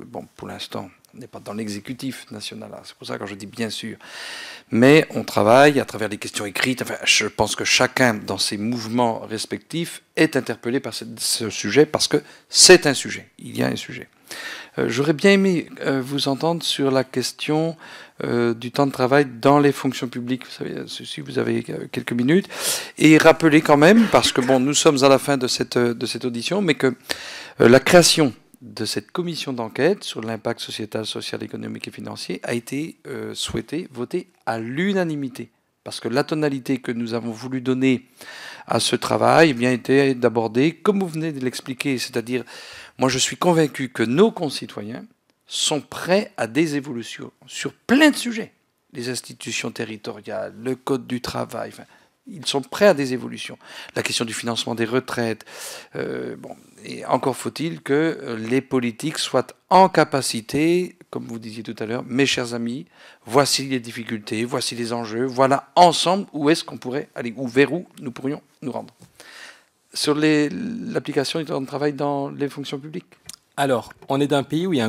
A: bon, pour l'instant, on n'est pas dans l'exécutif national, c'est pour ça que je dis bien sûr, mais on travaille à travers des questions écrites. Enfin, je pense que chacun, dans ses mouvements respectifs, est interpellé par ce sujet, parce que c'est un sujet, il y a un sujet. J'aurais bien aimé vous entendre sur la question du temps de travail dans les fonctions publiques. Vous savez, si vous avez quelques minutes. Et rappeler quand même, parce que bon, nous sommes à la fin de cette audition, mais que la création de cette commission d'enquête sur l'impact sociétal, social, économique et financier a été souhaitée, votée à l'unanimité. Parce que la tonalité que nous avons voulu donner à ce travail, eh bien, était d'aborder, comme vous venez de l'expliquer, c'est-à-dire, moi je suis convaincu que nos concitoyens sont prêts à des évolutions sur plein de sujets. Les institutions territoriales, le code du travail, enfin, ils sont prêts à des évolutions. La question du financement des retraites, bon, et encore faut-il que les politiques soient en capacité, comme vous disiez tout à l'heure, mes chers amis, voici les difficultés, voici les enjeux, voilà ensemble où est-ce qu'on pourrait aller, ou vers où nous pourrions nous rendre. Sur l'application du temps de travail dans les fonctions publiques.
B: Alors, on est d'un pays où il y a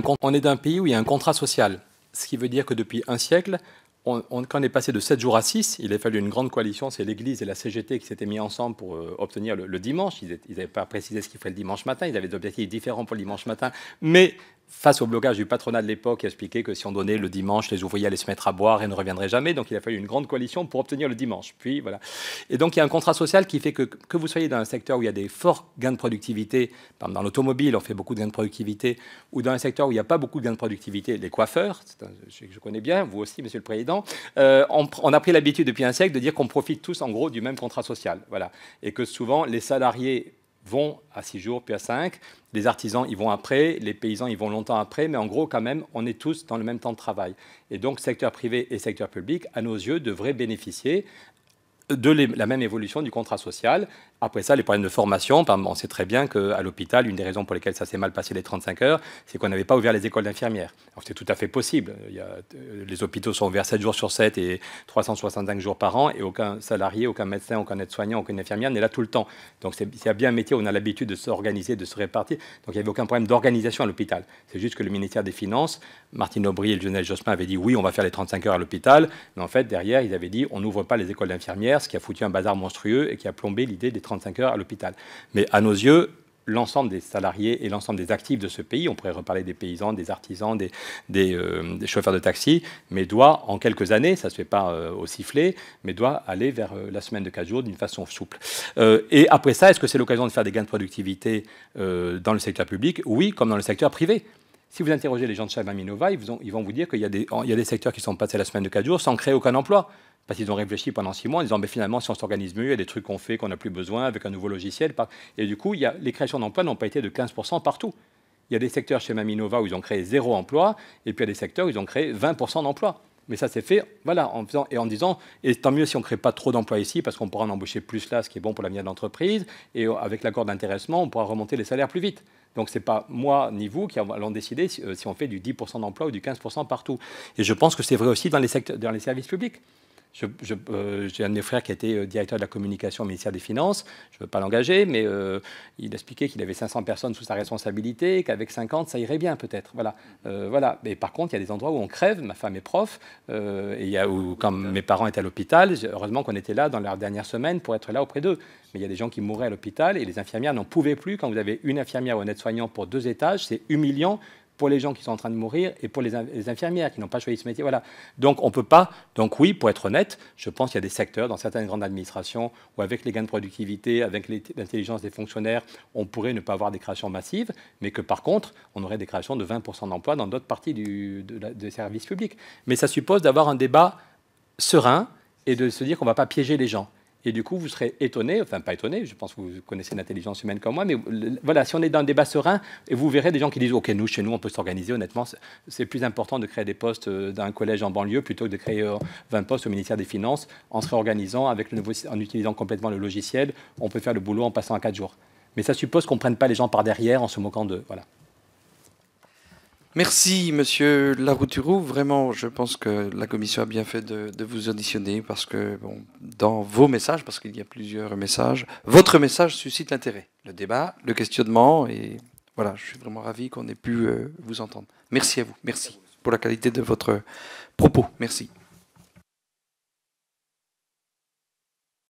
B: un contrat social, ce qui veut dire que depuis un siècle, quand on est passé de 7 jours à 6, il a fallu une grande coalition, c'est l'Église et la CGT qui s'étaient mis ensemble pour obtenir le dimanche. Ils n'avaient pas précisé ce qu'il ferait le dimanche matin, ils avaient des objectifs différents pour le dimanche matin, mais face au blocage du patronat de l'époque, qui expliquait que si on donnait le dimanche, les ouvriers allaient se mettre à boire et ne reviendraient jamais. Donc il a fallu une grande coalition pour obtenir le dimanche. Puis voilà. Et donc il y a un contrat social qui fait que vous soyez dans un secteur où il y a des forts gains de productivité, par exemple dans l'automobile, on fait beaucoup de gains de productivité, ou dans un secteur où il n'y a pas beaucoup de gains de productivité, les coiffeurs, je connais bien, vous aussi, Monsieur le Président, on a pris l'habitude depuis un siècle de dire qu'on profite tous en gros du même contrat social. Voilà. Et que souvent les salariés vont à 6 jours, puis à 5. Les artisans, ils vont après. Les paysans, ils vont longtemps après. Mais en gros, quand même, on est tous dans le même temps de travail. Et donc, secteur privé et secteur public, à nos yeux, devraient bénéficier de la même évolution du contrat social. Après ça, les problèmes de formation, on sait très bien qu'à l'hôpital, une des raisons pour lesquelles ça s'est mal passé les 35 heures, c'est qu'on n'avait pas ouvert les écoles d'infirmières. Alors c'est tout à fait possible. Les hôpitaux sont ouverts 7 jours sur 7 et 365 jours par an, et aucun salarié, aucun médecin, aucun aide-soignant, aucune infirmière n'est là tout le temps. Donc s'il y a bien un métier où on a l'habitude de s'organiser, de se répartir, donc il n'y avait aucun problème d'organisation à l'hôpital. C'est juste que le ministère des Finances, Martine Aubry et Lionel Jospin avaient dit oui, on va faire les 35 heures à l'hôpital, mais en fait, derrière, ils avaient dit on n'ouvre pas les écoles d'infirmières, ce qui a foutu un bazar monstrueux et qui a plombé l'idée des 35 heures à l'hôpital. Mais à nos yeux, l'ensemble des salariés et l'ensemble des actifs de ce pays, on pourrait reparler des paysans, des artisans, des chauffeurs de taxi, mais doit, en quelques années, ça ne se fait pas au sifflet, mais doit aller vers la semaine de 4 jours d'une façon souple. Et après ça, est-ce que c'est l'occasion de faire des gains de productivité dans le secteur public? Oui, comme dans le secteur privé. Si vous interrogez les gens de Chava Minova, ils vont vous dire qu'il y a des secteurs qui sont passés à la semaine de 4 jours sans créer aucun emploi. Parce qu'ils ont réfléchi pendant 6 mois en disant mais finalement, si on s'organise mieux, il y a des trucs qu'on fait qu'on n'a plus besoin avec un nouveau logiciel. Et du coup, les créations d'emplois n'ont pas été de 15% partout. Il y a des secteurs chez Maminova où ils ont créé 0 emploi, et puis il y a des secteurs où ils ont créé 20% d'emplois. Mais ça s'est fait voilà, en disant, et tant mieux si on ne crée pas trop d'emplois ici, parce qu'on pourra en embaucher plus là, ce qui est bon pour l'avenir de l'entreprise, et avec l'accord d'intéressement, on pourra remonter les salaires plus vite. Donc ce n'est pas moi ni vous qui allons décider si on fait du 10% d'emploi ou du 15% partout. Et je pense que c'est vrai aussi dans les services publics. J'ai un de mes frères qui a été directeur de la communication au ministère des Finances. Je ne veux pas l'engager, mais il expliquait qu'il avait 500 personnes sous sa responsabilité, qu'avec 50, ça irait bien peut-être. Voilà. Voilà. Mais par contre, il y a des endroits où on crève. Ma femme est prof. Quand mes parents étaient à l'hôpital, heureusement qu'on était là dans leur dernière semaine pour être là auprès d'eux. Mais il y a des gens qui mouraient à l'hôpital et les infirmières n'en pouvaient plus. Quand vous avez une infirmière ou un aide-soignant pour 2 étages, c'est humiliant pour les gens qui sont en train de mourir et pour les infirmières qui n'ont pas choisi ce métier. Voilà. Donc on ne peut pas. Donc oui, pour être honnête, je pense qu'il y a des secteurs dans certaines grandes administrations où avec les gains de productivité, avec l'intelligence des fonctionnaires, on pourrait ne pas avoir des créations massives, mais que par contre, on aurait des créations de 20% d'emplois dans d'autres parties des services publics. Mais ça suppose d'avoir un débat serein et de se dire qu'on ne va pas piéger les gens. Et du coup, vous serez étonné, enfin pas étonné, je pense que vous connaissez l'intelligence humaine comme moi, mais voilà, si on est dans un débat serein, et vous verrez des gens qui disent « Ok, chez nous, on peut s'organiser, honnêtement, c'est plus important de créer des postes dans un collège en banlieue plutôt que de créer 20 postes au ministère des Finances. En se réorganisant, en utilisant complètement le logiciel, on peut faire le boulot en passant à 4 jours. » Mais ça suppose qu'on ne prenne pas les gens par derrière en se moquant d'eux. Voilà.
A: Merci, Monsieur Larouturou. Vraiment, je pense que la Commission a bien fait de vous auditionner parce que, bon, dans vos messages, parce qu'il y a plusieurs messages, votre message suscite l'intérêt, le débat, le questionnement, et voilà, je suis vraiment ravi qu'on ait pu vous entendre. Merci à vous. Merci pour la qualité de votre propos. Merci.